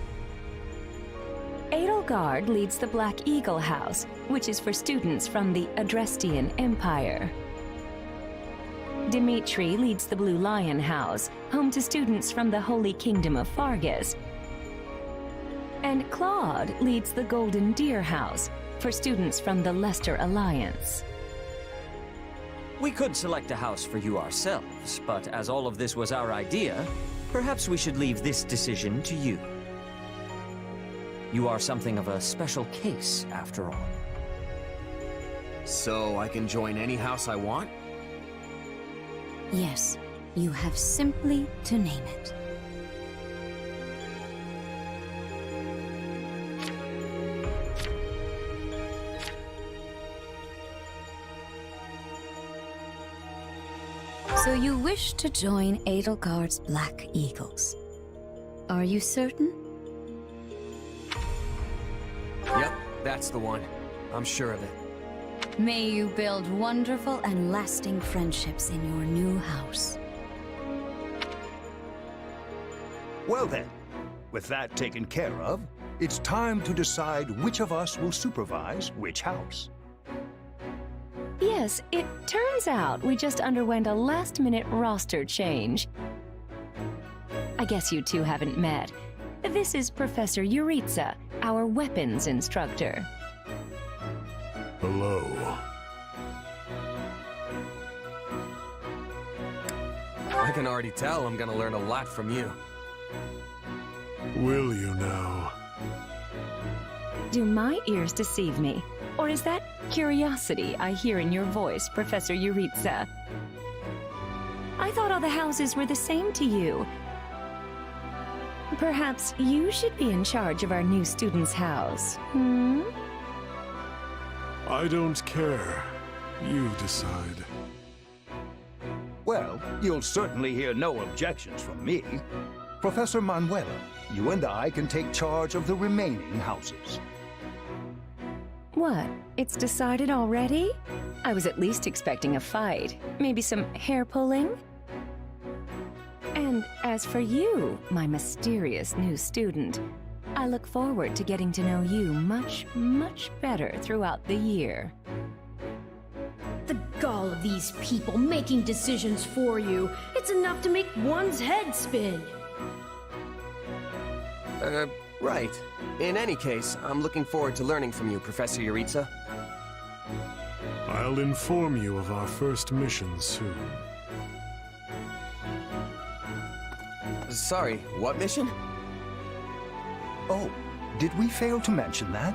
Edelgard leads the Black Eagle House, which is for students from the Adrestian Empire. Dimitri leads the Blue Lion House, home to students from the Holy Kingdom of Fargus. And Claude leads the Golden Deer House, for students from the Leicester Alliance. We could select a house for you ourselves, but as all of this was our idea, perhaps we should leave this decision to you. You are something of a special case, after all. So I can join any house I want? Yes, you have simply to name it. So you wish to join Edelgard's Black Eagles. Are you certain? Yep, that's the one. I'm sure of it. May you build wonderful and lasting friendships in your new house. Well then, with that taken care of, it's time to decide which of us will supervise which house. Yes, it turns out we just underwent a last-minute roster change. I guess you two haven't met. This is Professor Yuritsa, our weapons instructor. Hello. I can already tell I'm gonna learn a lot from you. Will you now? Do my ears deceive me? Or is that curiosity I hear in your voice, Professor Yuritsa? I thought all the houses were the same to you. Perhaps you should be in charge of our new student's house, hmm? I don't care. You decide. Well, you'll certainly hear no objections from me. Professor Manuela, you and I can take charge of the remaining houses. What? It's decided already? I was at least expecting a fight. Maybe some hair-pulling? And as for you, my mysterious new student, I look forward to getting to know you much, much better throughout the year. The gall of these people making decisions for you. It's enough to make one's head spin. Right. In any case, I'm looking forward to learning from you, Professor Yuritsa. I'll inform you of our first mission soon. Sorry, what mission? Oh, did we fail to mention that?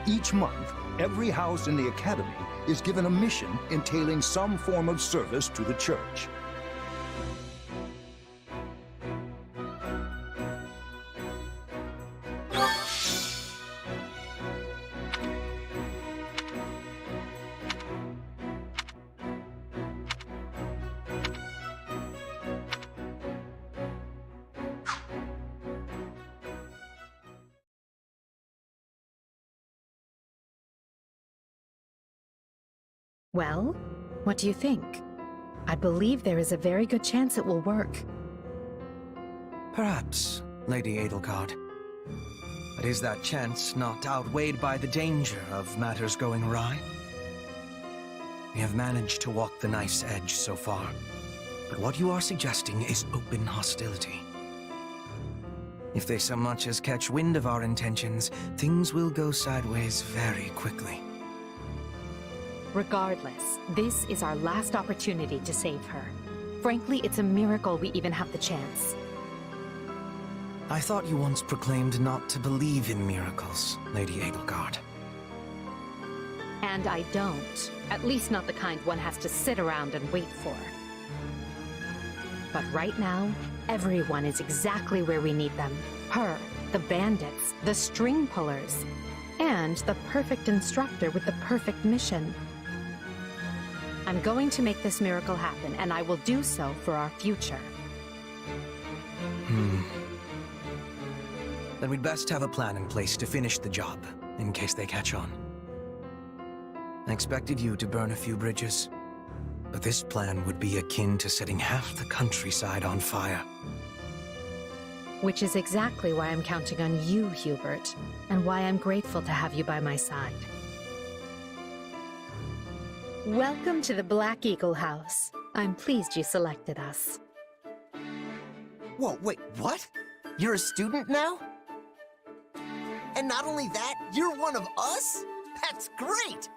Each month, every house in the Academy is given a mission entailing some form of service to the Church. Well, what do you think? I believe there is a very good chance it will work. Perhaps, Lady Edelgard. But is that chance not outweighed by the danger of matters going awry? We have managed to walk the knife's edge so far, but what you are suggesting is open hostility. If they so much as catch wind of our intentions, things will go sideways very quickly. Regardless, this is our last opportunity to save her. Frankly, it's a miracle we even have the chance. I thought you once proclaimed not to believe in miracles, Lady Edelgard. And I don't. At least not the kind one has to sit around and wait for. But right now, everyone is exactly where we need them. Her, the bandits, the string pullers, and the perfect instructor with the perfect mission. I'm going to make this miracle happen, and I will do so for our future. Then we'd best have a plan in place to finish the job, in case they catch on. I expected you to burn a few bridges, but this plan would be akin to setting half the countryside on fire. Which is exactly why I'm counting on you, Hubert, and why I'm grateful to have you by my side. Welcome to the Black Eagle House. I'm pleased you selected us. Whoa, wait, what? You're a student now? And not only that, you're one of us? That's great!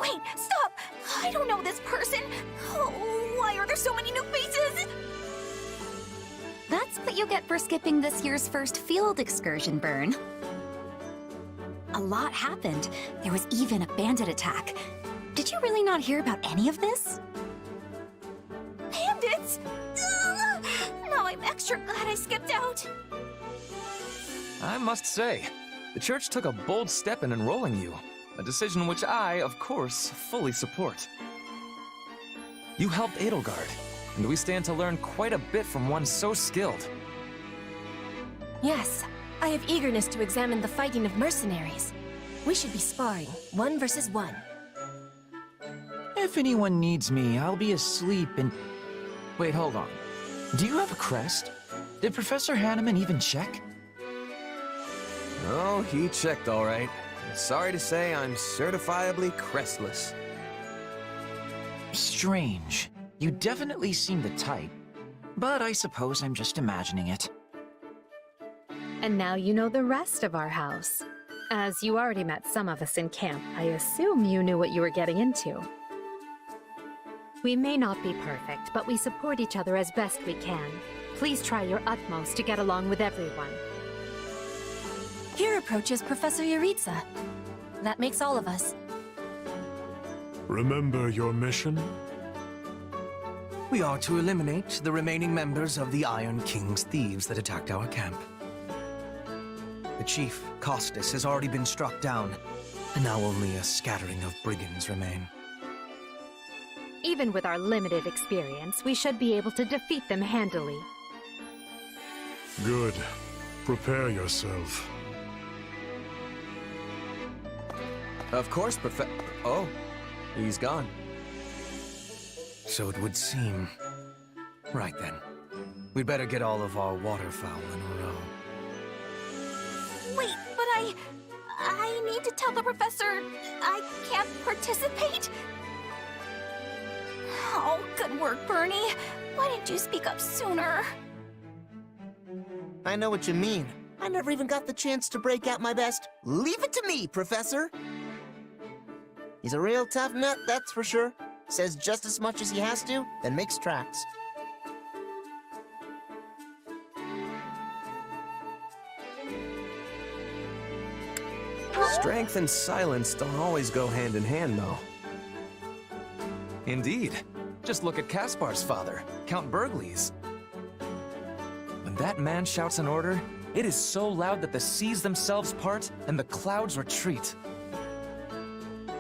Wait, stop! I don't know this person! Oh, why are there so many new faces? That's what you get for skipping this year's first field excursion, Burn. A lot happened. There was even a bandit attack. Did you really not hear about any of this? Bandits! Ugh! Now I'm extra glad I skipped out. I must say, the church took a bold step in enrolling you. A decision which I, of course, fully support. You helped Edelgard, and we stand to learn quite a bit from one so skilled. Yes, I have eagerness to examine the fighting of mercenaries. We should be sparring, 1 versus 1. If anyone needs me, I'll be asleep and... Wait, hold on. Do you have a crest? Did Professor Hanneman even check? Oh, he checked all right. Sorry to say, I'm certifiably crestless. Strange. You definitely seem the type. But I suppose I'm just imagining it. And now you know the rest of our house. As you already met some of us in camp, I assume you knew what you were getting into. We may not be perfect, but we support each other as best we can. Please try your utmost to get along with everyone. Here approaches Professor Yaritza. That makes all of us. Remember your mission? We are to eliminate the remaining members of the Iron King's thieves that attacked our camp. The chief, Costas, has already been struck down, and now only a scattering of brigands remain. Even with our limited experience, we should be able to defeat them handily. Good. Prepare yourself. Of course, Oh, he's gone. So it would seem. Right then. We'd better get all of our waterfowl in a row. Wait, but I need to tell the professor I can't participate? Oh, good work, Bernie. Why didn't you speak up sooner? I know what you mean. I never even got the chance to break out my best. Leave it to me, Professor! He's a real tough nut, that's for sure. Says just as much as he has to, then makes tracks. Strength and silence don't always go hand in hand, though. Indeed. Just look at Caspar's father, Count Burgles. When that man shouts an order, it is so loud that the seas themselves part and the clouds retreat.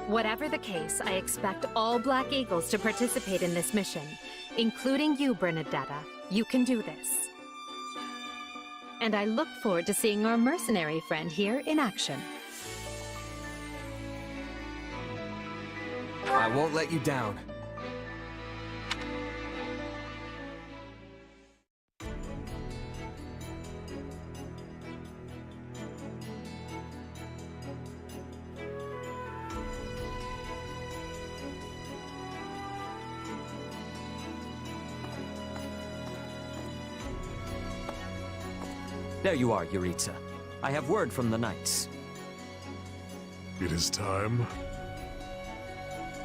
Whatever the case, I expect all Black Eagles to participate in this mission, including you, Bernadetta. You can do this. And I look forward to seeing our mercenary friend here in action. I won't let you down. There you are, Yaritza. I have word from the knights. It is time.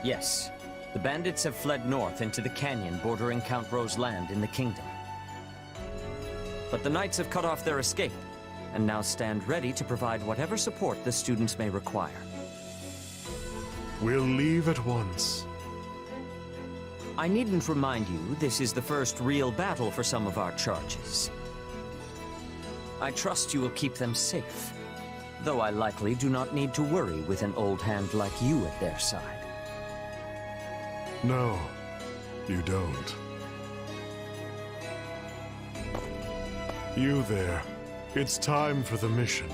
Yes. The bandits have fled north into the canyon bordering Count Ro's land in the kingdom. But the knights have cut off their escape, and now stand ready to provide whatever support the students may require. We'll leave at once. I needn't remind you, this is the first real battle for some of our charges. I trust you will keep them safe, though I likely do not need to worry with an old hand like you at their side. No, you don't. You there. It's time for the mission.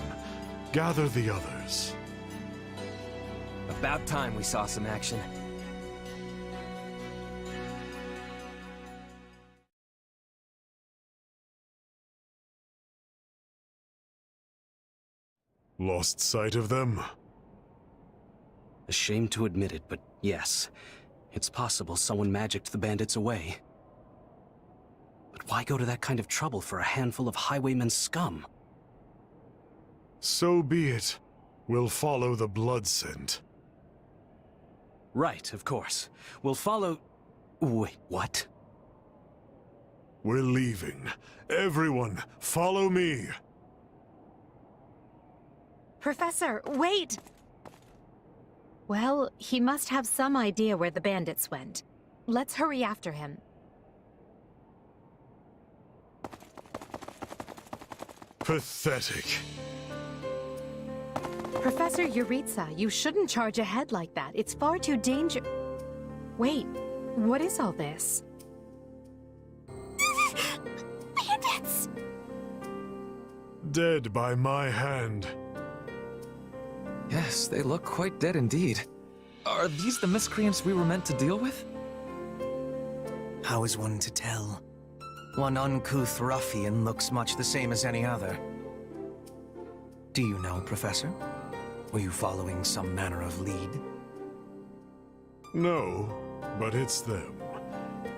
Gather the others. About time we saw some action. Lost sight of them? Ashamed to admit it, but yes. It's possible someone magicked the bandits away. But why go to that kind of trouble for a handful of highwaymen scum? So be it. We'll follow the blood scent. Right, of course. We'll follow... Wait, what? We're leaving. Everyone, follow me. Professor, wait! Well, he must have some idea where the bandits went. Let's hurry after him. Pathetic. Professor Yuritsa, you shouldn't charge ahead like that. It's far too dangerous. Wait, what is all this? Bandits! Dead by my hand. Yes, they look quite dead indeed. Are these the miscreants we were meant to deal with? How is one to tell? One uncouth ruffian looks much the same as any other. Do you know, Professor? Were you following some manner of lead? No, but it's them.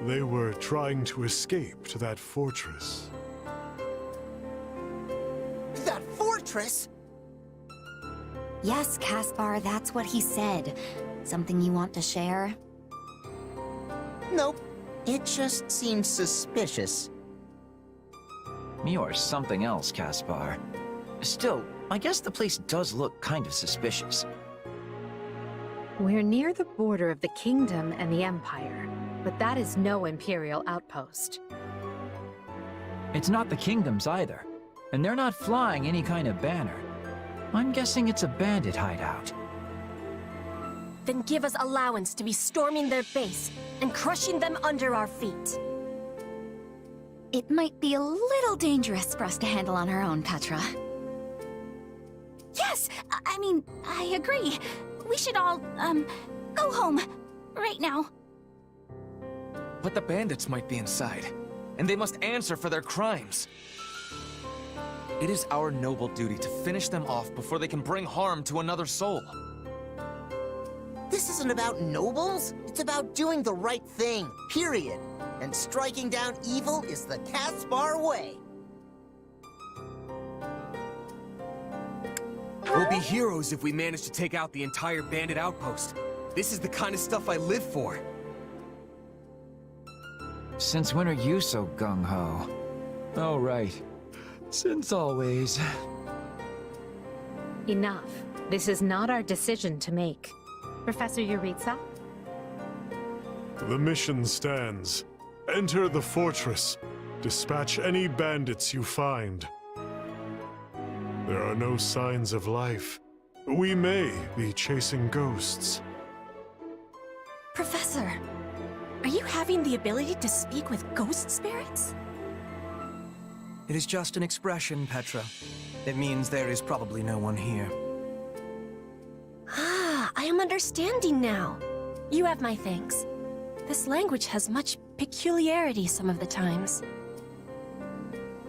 They were trying to escape to that fortress. That fortress? Yes, Caspar, that's what he said. Something you want to share? Nope. It just seems suspicious. You're something else, Caspar. Still, I guess the place does look kind of suspicious. We're near the border of the Kingdom and the Empire, but that is no Imperial outpost. It's not the Kingdom's either, and they're not flying any kind of banner. I'm guessing it's a bandit hideout. Then give us allowance to be storming their base and crushing them under our feet. It might be a little dangerous for us to handle on our own, Petra. Yes! I mean, I agree. We should all, go home. Right now. But the bandits might be inside, and they must answer for their crimes. It is our noble duty to finish them off before they can bring harm to another soul. This isn't about nobles. It's about doing the right thing, period. And striking down evil is the Caspar way. We'll be heroes if we manage to take out the entire bandit outpost. This is the kind of stuff I live for. Since when are you so gung-ho? Oh, right. Since always. Enough. This is not our decision to make. Professor Yuritsa? The mission stands. Enter the fortress. Dispatch any bandits you find. There are no signs of life. We may be chasing ghosts. Professor, are you having the ability to speak with ghost spirits? It is just an expression, Petra. It means there is probably no one here. Ah, I am understanding now. You have my thanks. This language has much peculiarity some of the times.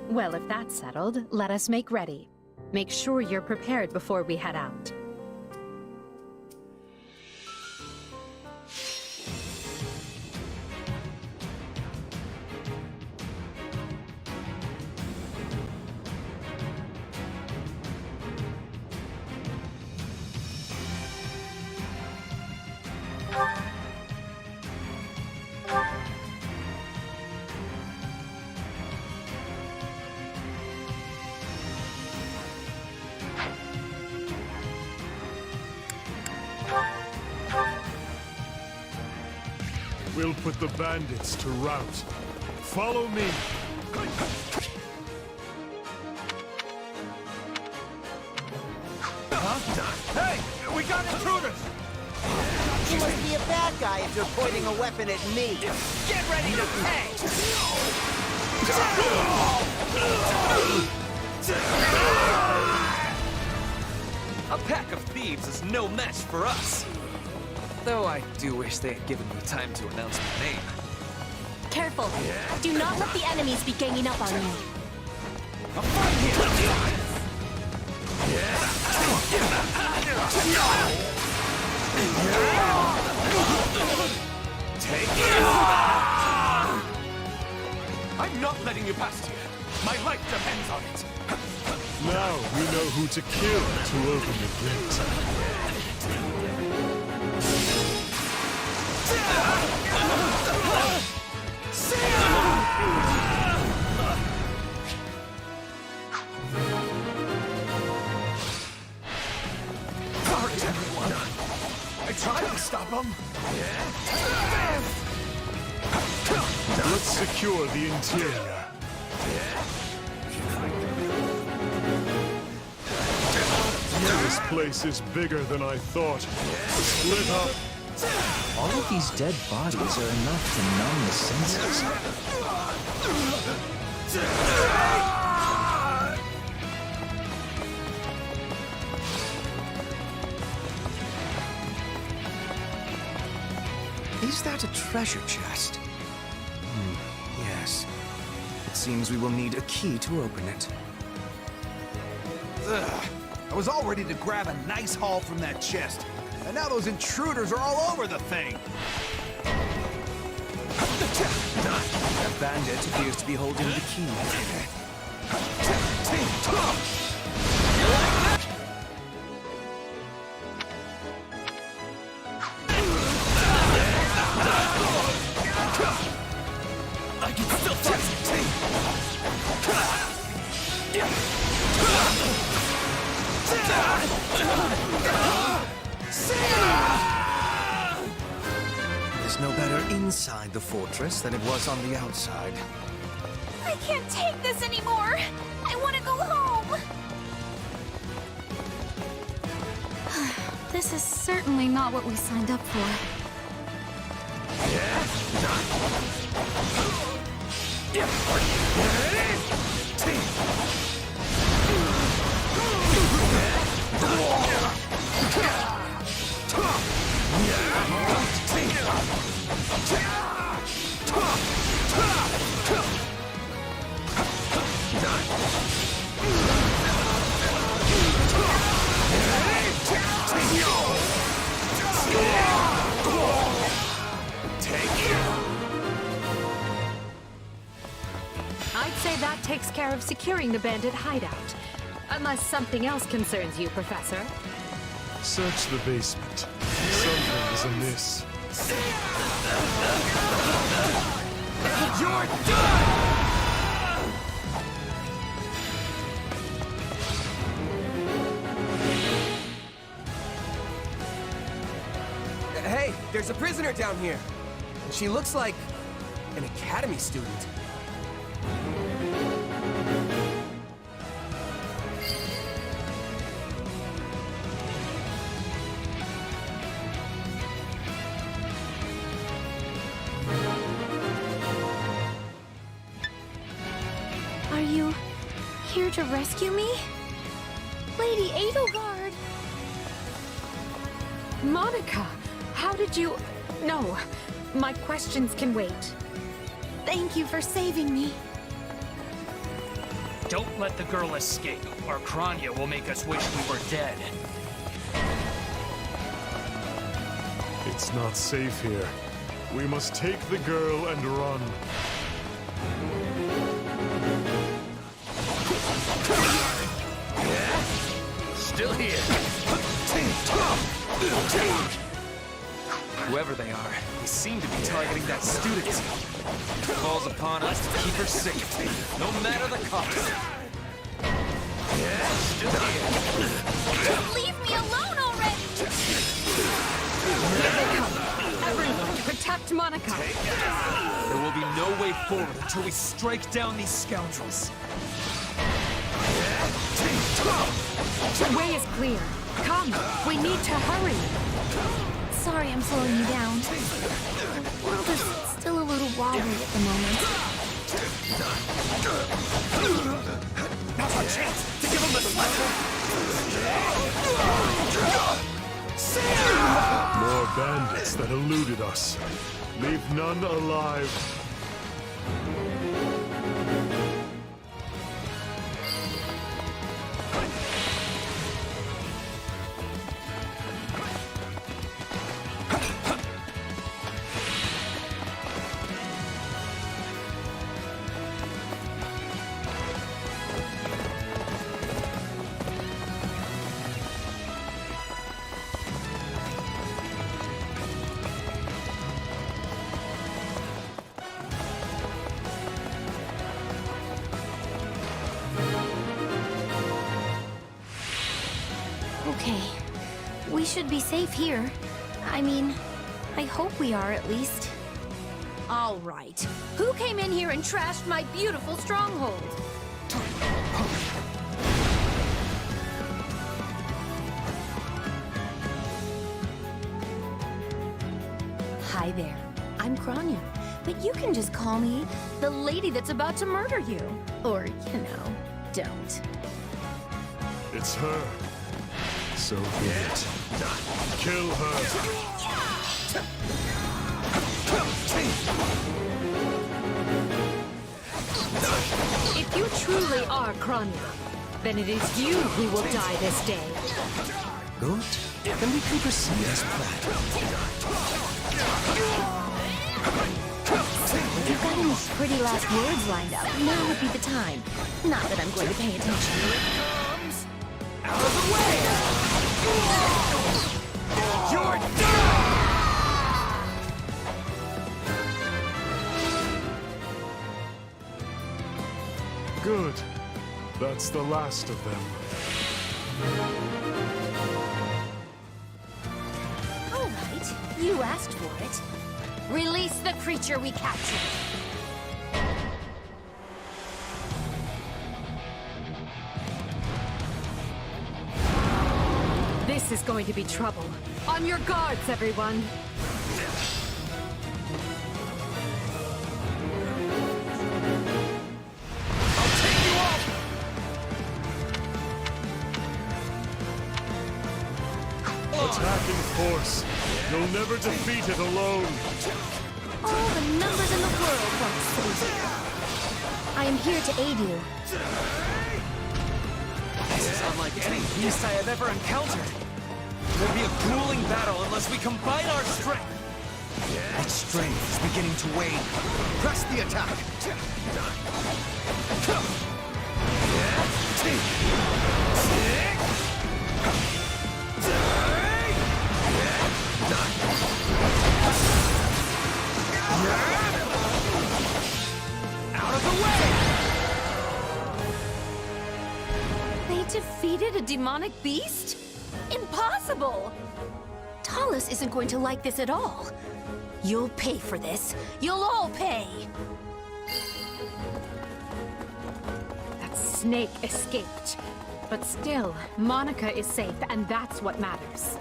Well, if that's settled, let us make ready. Make sure you're prepared before we head out. We'll put the bandits to rout. Follow me. Huh? Hey! We got intruders! You must be a bad guy if you're pointing a weapon at me. Get ready to pay! A pack of thieves is no match for us. Though I do wish they had given me time to announce my name. Careful. Do not let the enemies be ganging up on you. Take it! I'm not letting you past here. My life depends on it. Now we know who to kill to open the gate. Sorry, everyone. I tried to stop them. Let's secure the interior. This place is bigger than I thought. Split up. All of these dead bodies are enough to numb the senses. Is that a treasure chest? Yes. It seems we will need a key to open it. Ugh. I was all ready to grab a nice haul from that chest. And now those intruders are all over the thing. That bandit appears to be holding the key. I can still fight. It's no better inside the fortress than it was on the outside. I can't take this anymore. I want to go home. This is certainly not what we signed up for. I'd say that takes care of securing the bandit hideout. Unless something else concerns you, Professor. Search the basement. Something is amiss. You're done! Hey, there's a prisoner down here. She looks like an academy student. Are you here to rescue me? Lady Edelgard! Monica, how did you... No, my questions can wait. Thank you for saving me. Don't let the girl escape, or Kranya will make us wish we were dead. It's not safe here. We must take the girl and run. Still here. Whoever they are, they seem to be targeting that student. It falls upon us to keep her safe, no matter the cost. Still here. Leave me alone already! Here they come. Everyone, protect Monica. There will be no way forward until we strike down these scoundrels. The way is clear. Come, we need to hurry. sorry I'm slowing you down. The world is still a little wobbly at the moment. Now's our chance to give him the slap! More bandits that eluded us. Leave none alive. Okay. We should be safe here. I mean, I hope we are at least. All right. Who came in here and trashed my beautiful stronghold? Hi there. I'm Kranya. But you can just call me the lady that's about to murder you. Or, don't. It's her. So be it. Kill her. If you truly are Kranya, then it is you who will die this day. Good. Then we can proceed as planned. If you've got any pretty last words lined up, now would be the time. Not that I'm going to pay attention. Out of the way! You're done! Good. That's the last of them. All right, you asked for it. Release the creature we captured. This is going to be trouble. On your guards, everyone! Attacking force. You'll never defeat it alone. All the numbers in the world won't save you. I am here to aid you. This is unlike any beast I have ever encountered. There'll be a grueling battle unless we combine our strength. That strength is beginning to wane. Press the attack. Out of the way! They defeated a demonic beast? Impossible! Talus isn't going to like this at all. You'll pay for this. You'll all pay! That snake escaped. But still, Monica is safe, and that's what matters.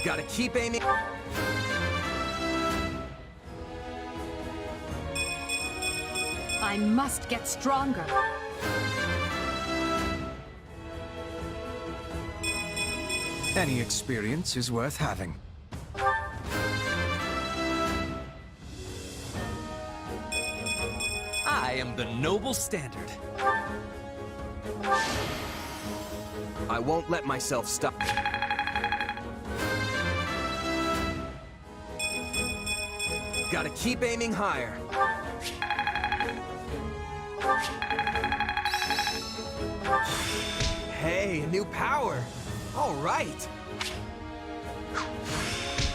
Gotta keep aiming. I must get stronger. Any experience is worth having. I am the noble standard. I won't let myself stop. Gotta keep aiming higher. Hey, a new power. All right.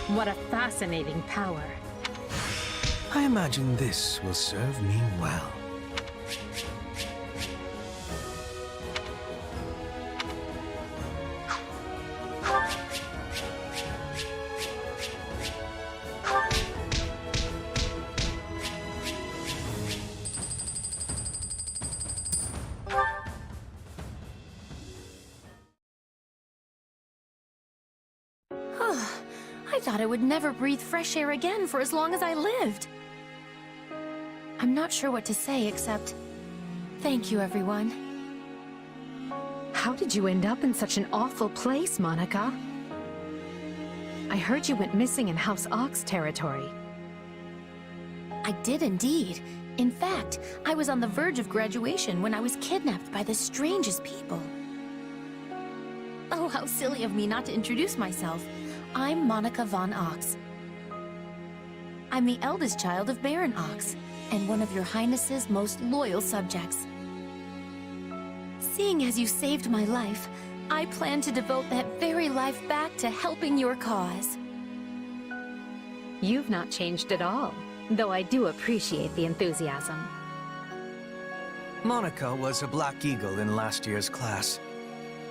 What a fascinating power. I imagine this will serve me well. I thought I would never breathe fresh air again for as long as I lived. I'm not sure what to say except, thank you, everyone. How did you end up in such an awful place, Monica? I heard you went missing in House Ox territory. I did indeed. In fact, I was on the verge of graduation when I was kidnapped by the strangest people. Oh, how silly of me not to introduce myself. I'm Monica von Ox. I'm the eldest child of Baron Ox, and one of your Highness's most loyal subjects. Seeing as you saved my life, I plan to devote that very life back to helping your cause. You've not changed at all, though I do appreciate the enthusiasm. Monica was a Black Eagle in last year's class.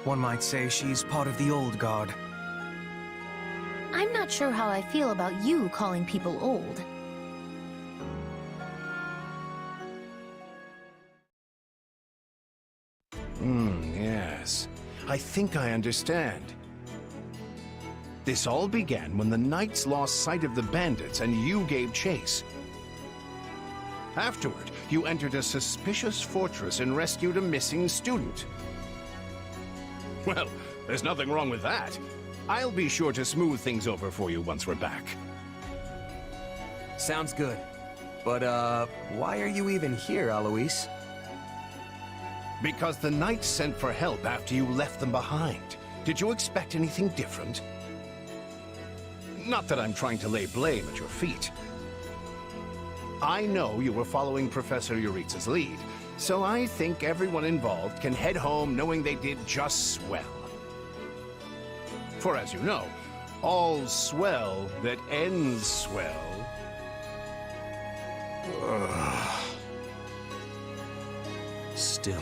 One might say she's part of the old guard. I'm not sure how I feel about you calling people old. Yes. I think I understand. This all began when the knights lost sight of the bandits and you gave chase. Afterward, you entered a suspicious fortress and rescued a missing student. Well, there's nothing wrong with that. I'll be sure to smooth things over for you once we're back. Sounds good. But, why are you even here, Alois? Because the knights sent for help after you left them behind. Did you expect anything different? Not that I'm trying to lay blame at your feet. I know you were following Professor Yuritsa's lead, so I think everyone involved can head home knowing they did just swell. For as you know, all's swell that ends swell. Still,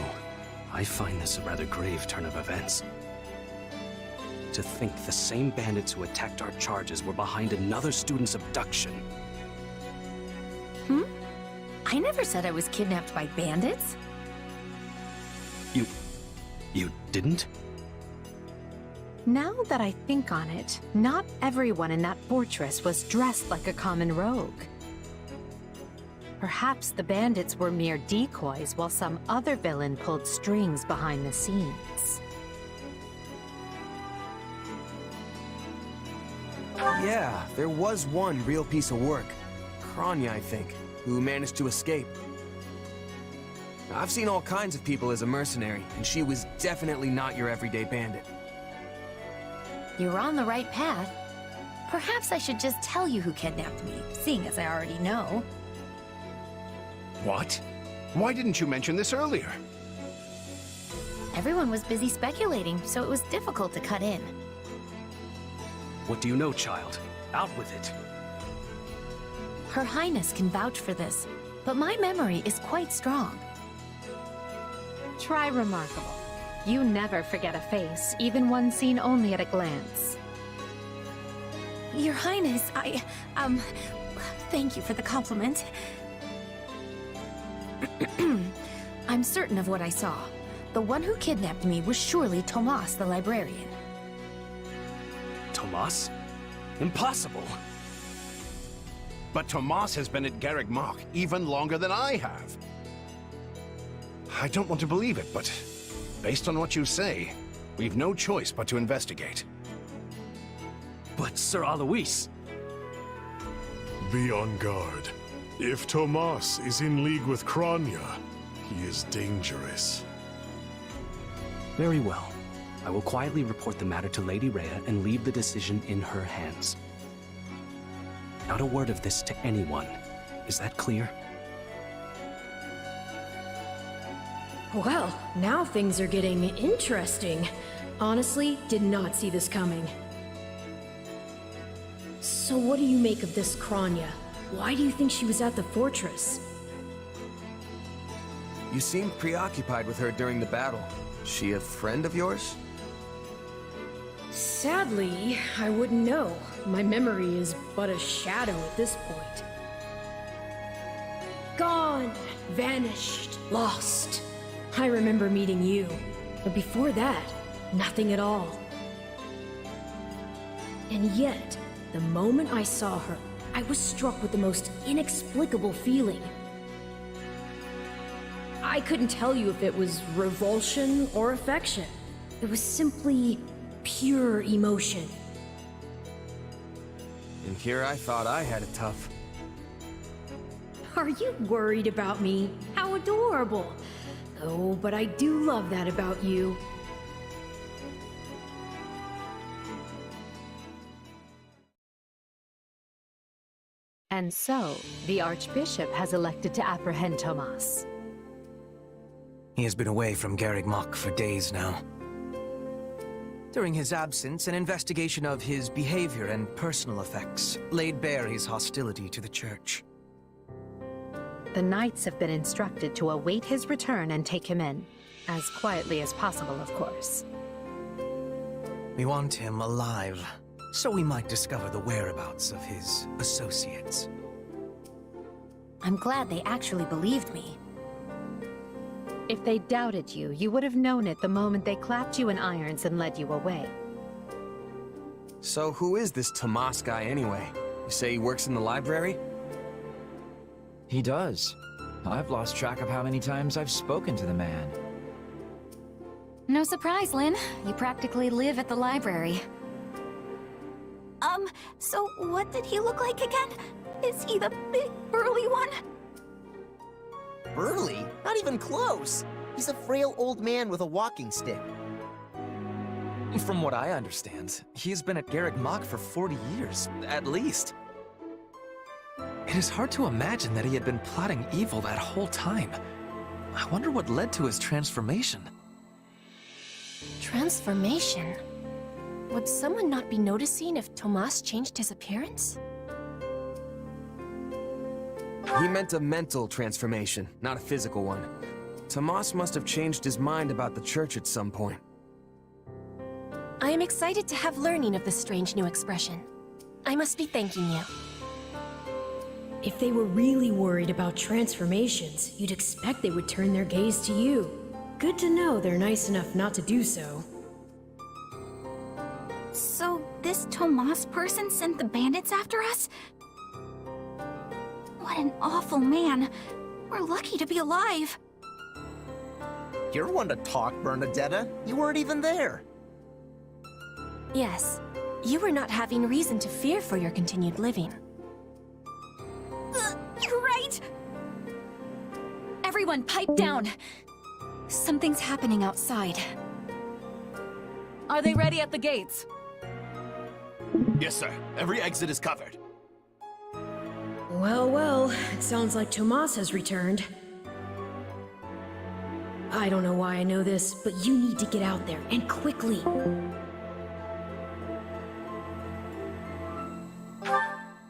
I find this a rather grave turn of events. To think the same bandits who attacked our charges were behind another student's abduction. I never said I was kidnapped by bandits. You didn't? Now that I think on it, not everyone in that fortress was dressed like a common rogue. Perhaps the bandits were mere decoys while some other villain pulled strings behind the scenes. Yeah, there was one real piece of work. Kranya, I think, who managed to escape. I've seen all kinds of people as a mercenary, and she was definitely not your everyday bandit. You're on the right path. Perhaps I should just tell you who kidnapped me, seeing as I already know. What? Why didn't you mention this earlier? Everyone was busy speculating, so it was difficult to cut in. What do you know, child? Out with it. Her Highness can vouch for this, but my memory is quite strong. Try remarkable. You never forget a face, even one seen only at a glance. Your Highness, thank you for the compliment. I'm certain of what I saw. The one who kidnapped me was surely Tomas the librarian. Tomas? Impossible! But Tomas has been at Garrick Mach even longer than I have. I don't want to believe it, but based on what you say, we've no choice but to investigate. But Sir Alois... Be on guard. If Tomas is in league with Kranya, he is dangerous. Very well. I will quietly report the matter to Lady Rhea and leave the decision in her hands. Not a word of this to anyone. Is that clear? Well, now things are getting interesting. Honestly, did not see this coming. So what do you make of this Kranya? Why do you think she was at the fortress? You seemed preoccupied with her during the battle. She a friend of yours? Sadly, I wouldn't know. My memory is but a shadow at this point. Gone, vanished, lost. I remember meeting you, but before that, nothing at all. And yet, The moment I saw her, I was struck with the most inexplicable feeling. I couldn't tell you if it was revulsion or affection. It was simply pure emotion. And here I thought I had it tough. Are you worried about me? How adorable! Oh, but I do love that about you. And so, the Archbishop has elected to apprehend Tomas. He has been away from Garreg Mach for days now. During his absence, an investigation of his behavior and personal effects laid bare his hostility to the Church. The Knights have been instructed to await his return and take him in. As quietly as possible, of course. We want him alive, so we might discover the whereabouts of his associates. I'm glad they actually believed me. If they doubted you, you would have known it the moment they clapped you in irons and led you away. So who is this Tomas guy anyway? You say he works in the library? He does. I've lost track of how many times I've spoken to the man. No surprise, Lynn. You practically live at the library. So what did he look like again? Is he the big, burly one? Burly? Not even close. He's a frail old man with a walking stick. From what I understand, he's been at Garreg Mach for 40 years, at least. It is hard to imagine that he had been plotting evil that whole time. I wonder what led to his transformation. Transformation? Would someone not be noticing if Tomas changed his appearance? He meant a mental transformation, not a physical one. Tomas must have changed his mind about the Church at some point. I am excited to have learning of this strange new expression. I must be thanking you. If they were really worried about transformations, you'd expect they would turn their gaze to you. Good to know they're nice enough not to do so. So, this Tomas person sent the bandits after us? What an awful man. We're lucky to be alive. You're one to talk, Bernadetta. You weren't even there. Yes, you were not having reason to fear for your continued living. You're right! Everyone, pipe down! Something's happening outside. Are they ready at the gates? Yes, sir. Every exit is covered. Well, well, it sounds like Tomas has returned. I don't know why I know this, but you need to get out there, and quickly.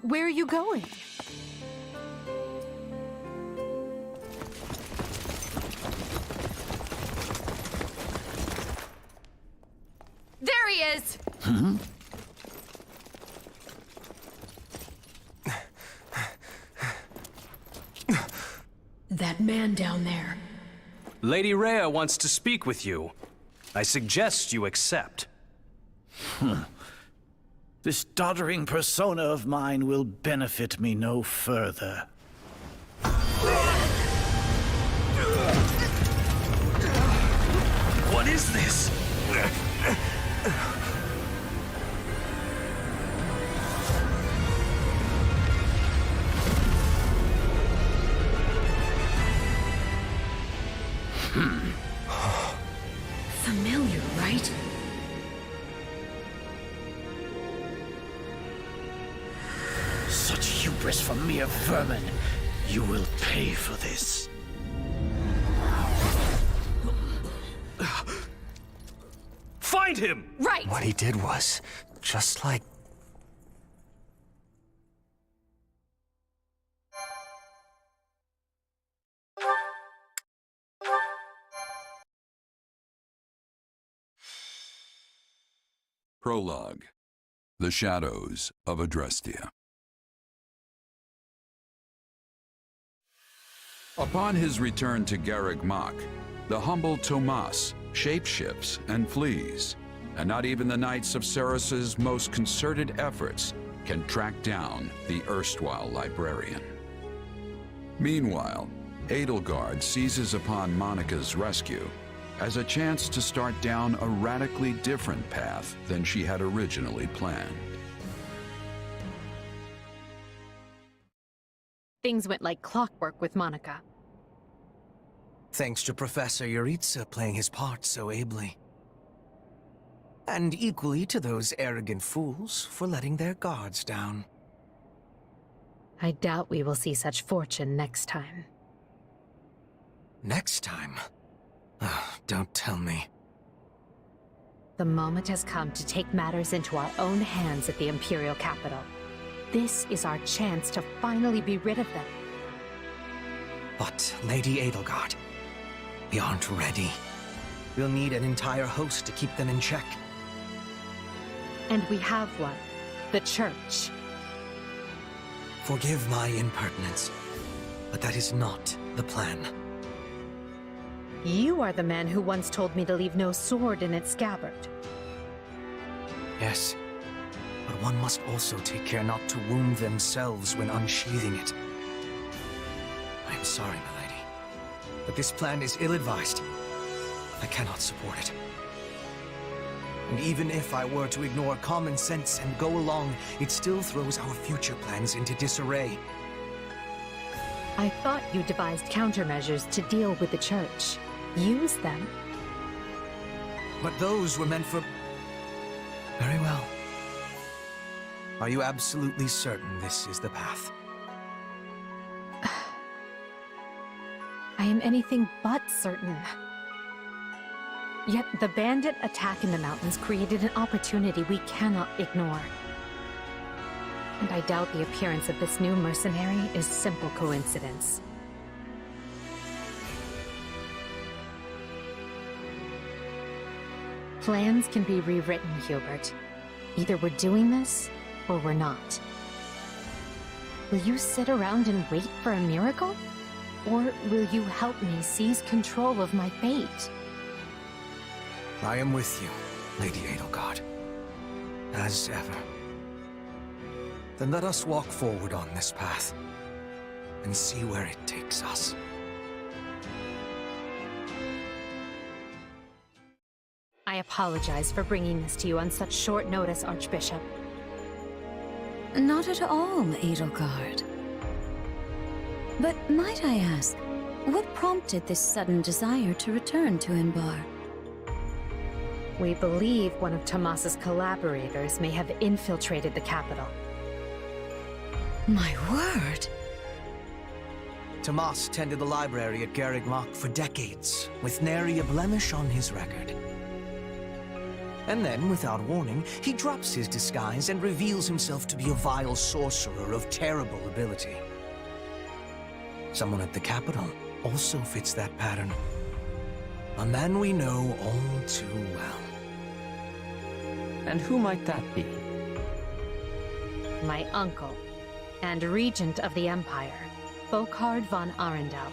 Where are you going? There he is! That man down there. Lady Rhea wants to speak with you. I suggest you accept. This doddering persona of mine will benefit me no further. What is this? Familiar, right? Such hubris from mere vermin. You will pay for this. Find him! Right! What he did was just like... Prologue. The Shadows of Adrestia. Upon his return to Garreg Mach, the humble Tomas shapeshifts and flees, and not even the Knights of Ceres's most concerted efforts can track down the erstwhile librarian. Meanwhile, Edelgard seizes upon Monica's rescue as a chance to start down a radically different path than she had originally planned. Things went like clockwork with Monica. Thanks to Professor Yuritsa playing his part so ably. And equally to those arrogant fools for letting their guards down. I doubt we will see such fortune next time. Next time? Don't tell me. The moment has come to take matters into our own hands at the Imperial capital. This is our chance to finally be rid of them. But, Lady Edelgard, we aren't ready. We'll need an entire host to keep them in check. And we have one. The Church. Forgive my impertinence, but that is not the plan. You are the man who once told me to leave no sword in its scabbard. Yes, but one must also take care not to wound themselves when unsheathing it. I am sorry, my lady, but this plan is ill-advised. I cannot support it. And even if I were to ignore common sense and go along, it still throws our future plans into disarray. I thought you devised countermeasures to deal with the Church. Use them. But those were meant for... Very well. Are you absolutely certain this is the path? I am anything but certain. Yet the bandit attack in the mountains created an opportunity we cannot ignore. And I doubt the appearance of this new mercenary is simple coincidence. Plans can be rewritten, Hubert. Either we're doing this, or we're not. Will you sit around and wait for a miracle? Or will you help me seize control of my fate? I am with you, Lady Edelgard. As ever. Then let us walk forward on this path, and see where it takes us. I apologize for bringing this to you on such short notice, Archbishop. Not at all, Edelgard. But might I ask, what prompted this sudden desire to return to Inbar? We believe one of Tomas's collaborators may have infiltrated the capital. My word! Tomas tended the library at Garreg Mach for decades, with nary a blemish on his record. And then, without warning, he drops his disguise and reveals himself to be a vile sorcerer of terrible ability. Someone at the capital also fits that pattern. A man we know all too well. And who might that be? My uncle, and regent of the Empire, Volkhard von Arundel.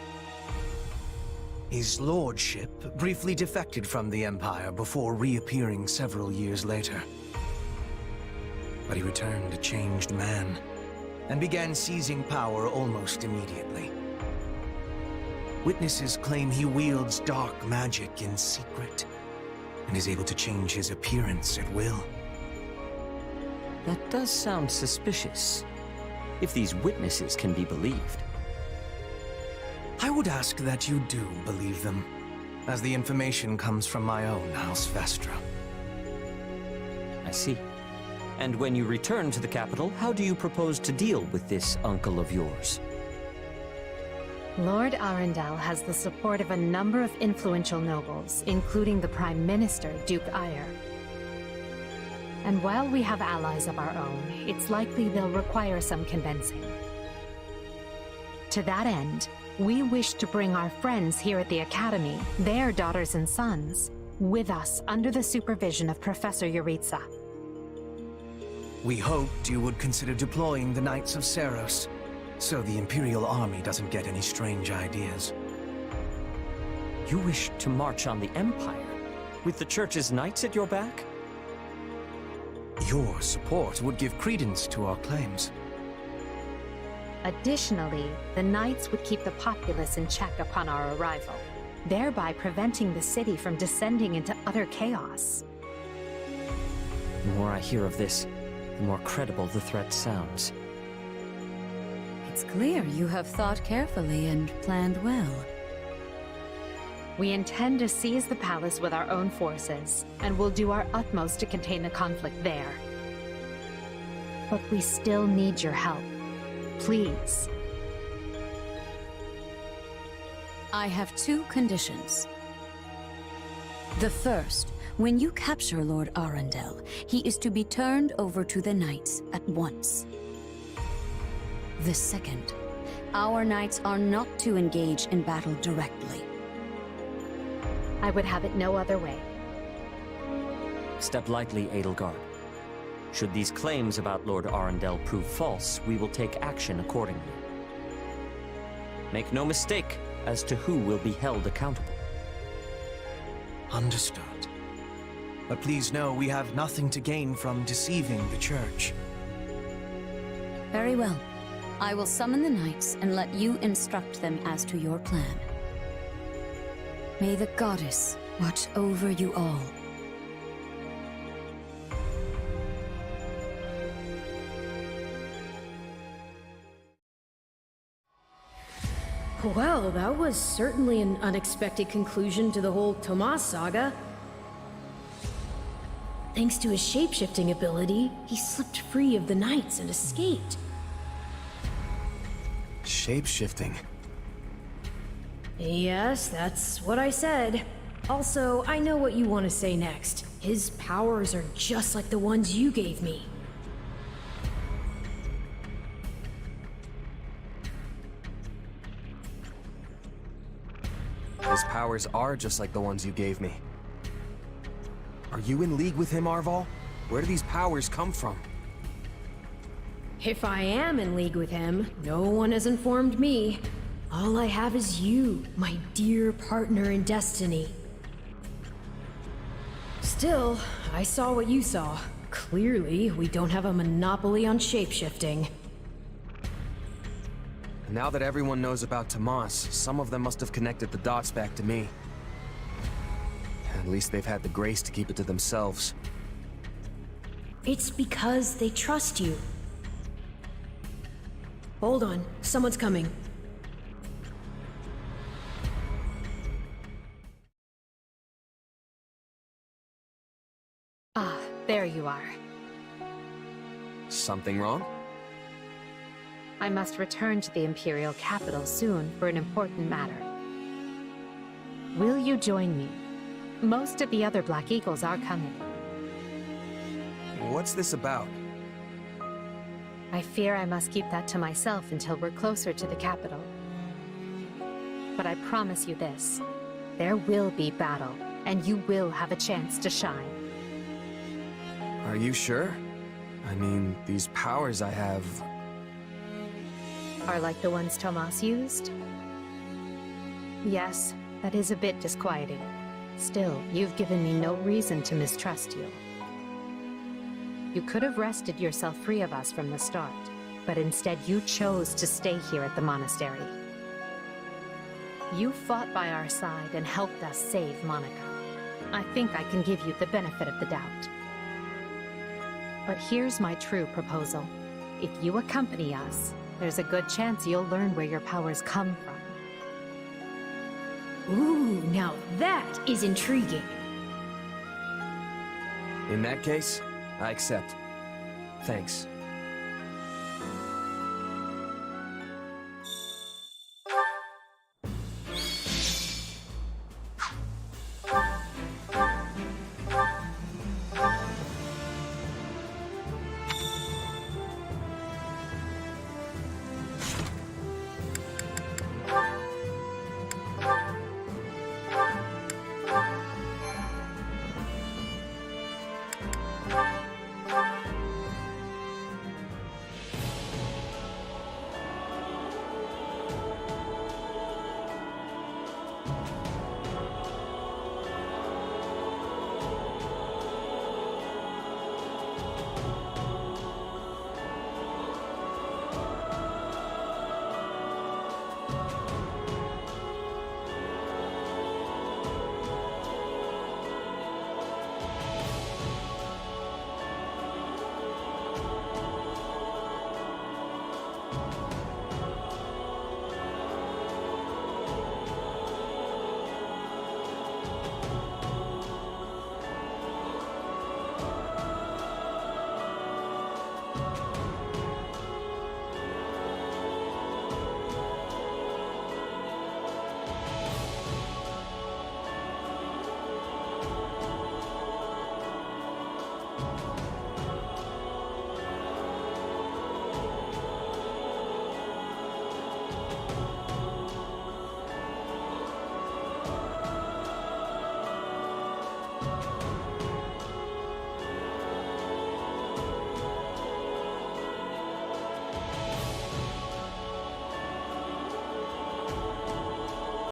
His lordship briefly defected from the Empire before reappearing several years later. But he returned a changed man, and began seizing power almost immediately. Witnesses claim he wields dark magic in secret, and is able to change his appearance at will. That does sound suspicious, if these witnesses can be believed. I would ask that you do believe them, as the information comes from my own House Vestra. I see. And when you return to the capital, how do you propose to deal with this uncle of yours? Lord Arundel has the support of a number of influential nobles, including the Prime Minister, Duke Ayer. And while we have allies of our own, it's likely they'll require some convincing. To that end, we wish to bring our friends here at the Academy, their daughters and sons, with us under the supervision of Professor Yuritsa. We hoped you would consider deploying the Knights of Seros, so the Imperial Army doesn't get any strange ideas. You wish to march on the Empire, with the Church's knights at your back? Your support would give credence to our claims. Additionally, the Knights would keep the populace in check upon our arrival, thereby preventing the city from descending into utter chaos. The more I hear of this, the more credible the threat sounds. It's clear you have thought carefully and planned well. We intend to seize the palace with our own forces, and will do our utmost to contain the conflict there. But we still need your help. Please. I have two conditions. The first, when you capture Lord Arundel, he is to be turned over to the Knights at once. The second, our Knights are not to engage in battle directly. I would have it no other way. Step lightly, Edelgard. Should these claims about Lord Arundel prove false, we will take action accordingly. Make no mistake as to who will be held accountable. Understood. But please know we have nothing to gain from deceiving the Church. Very well. I will summon the Knights and let you instruct them as to your plan. May the Goddess watch over you all. Well, that was certainly an unexpected conclusion to the whole Tomas saga. Thanks to his shape-shifting ability, he slipped free of the Knights and escaped. Shape-shifting? Yes, that's what I said. Also, I know what you want to say next. His powers are just like the ones you gave me. His powers are just like the ones you gave me. Are you in league with him, Arval? Where do these powers come from? If I am in league with him, no one has informed me. All I have is you, my dear partner in destiny. Still, I saw what you saw. Clearly, we don't have a monopoly on shapeshifting. Now that everyone knows about Tomas, some of them must have connected the dots back to me. At least they've had the grace to keep it to themselves. It's because they trust you. Hold on, someone's coming. Ah, there you are. Something wrong? I must return to the Imperial capital soon for an important matter. Will you join me? Most of the other Black Eagles are coming. What's this about? I fear I must keep that to myself until we're closer to the capital. But I promise you this. There will be battle, and you will have a chance to shine. Are you sure? I mean, these powers I have... Are like the ones Tomas used? Yes, that is a bit disquieting. Still, you've given me no reason to mistrust you. You could have wrested yourself free of us from the start, but instead you chose to stay here at the monastery. You fought by our side and helped us save Monica. I think I can give you the benefit of the doubt. But here's my true proposal. If you accompany us, there's a good chance you'll learn where your powers come from. Ooh, now that is intriguing. In that case, I accept. Thanks.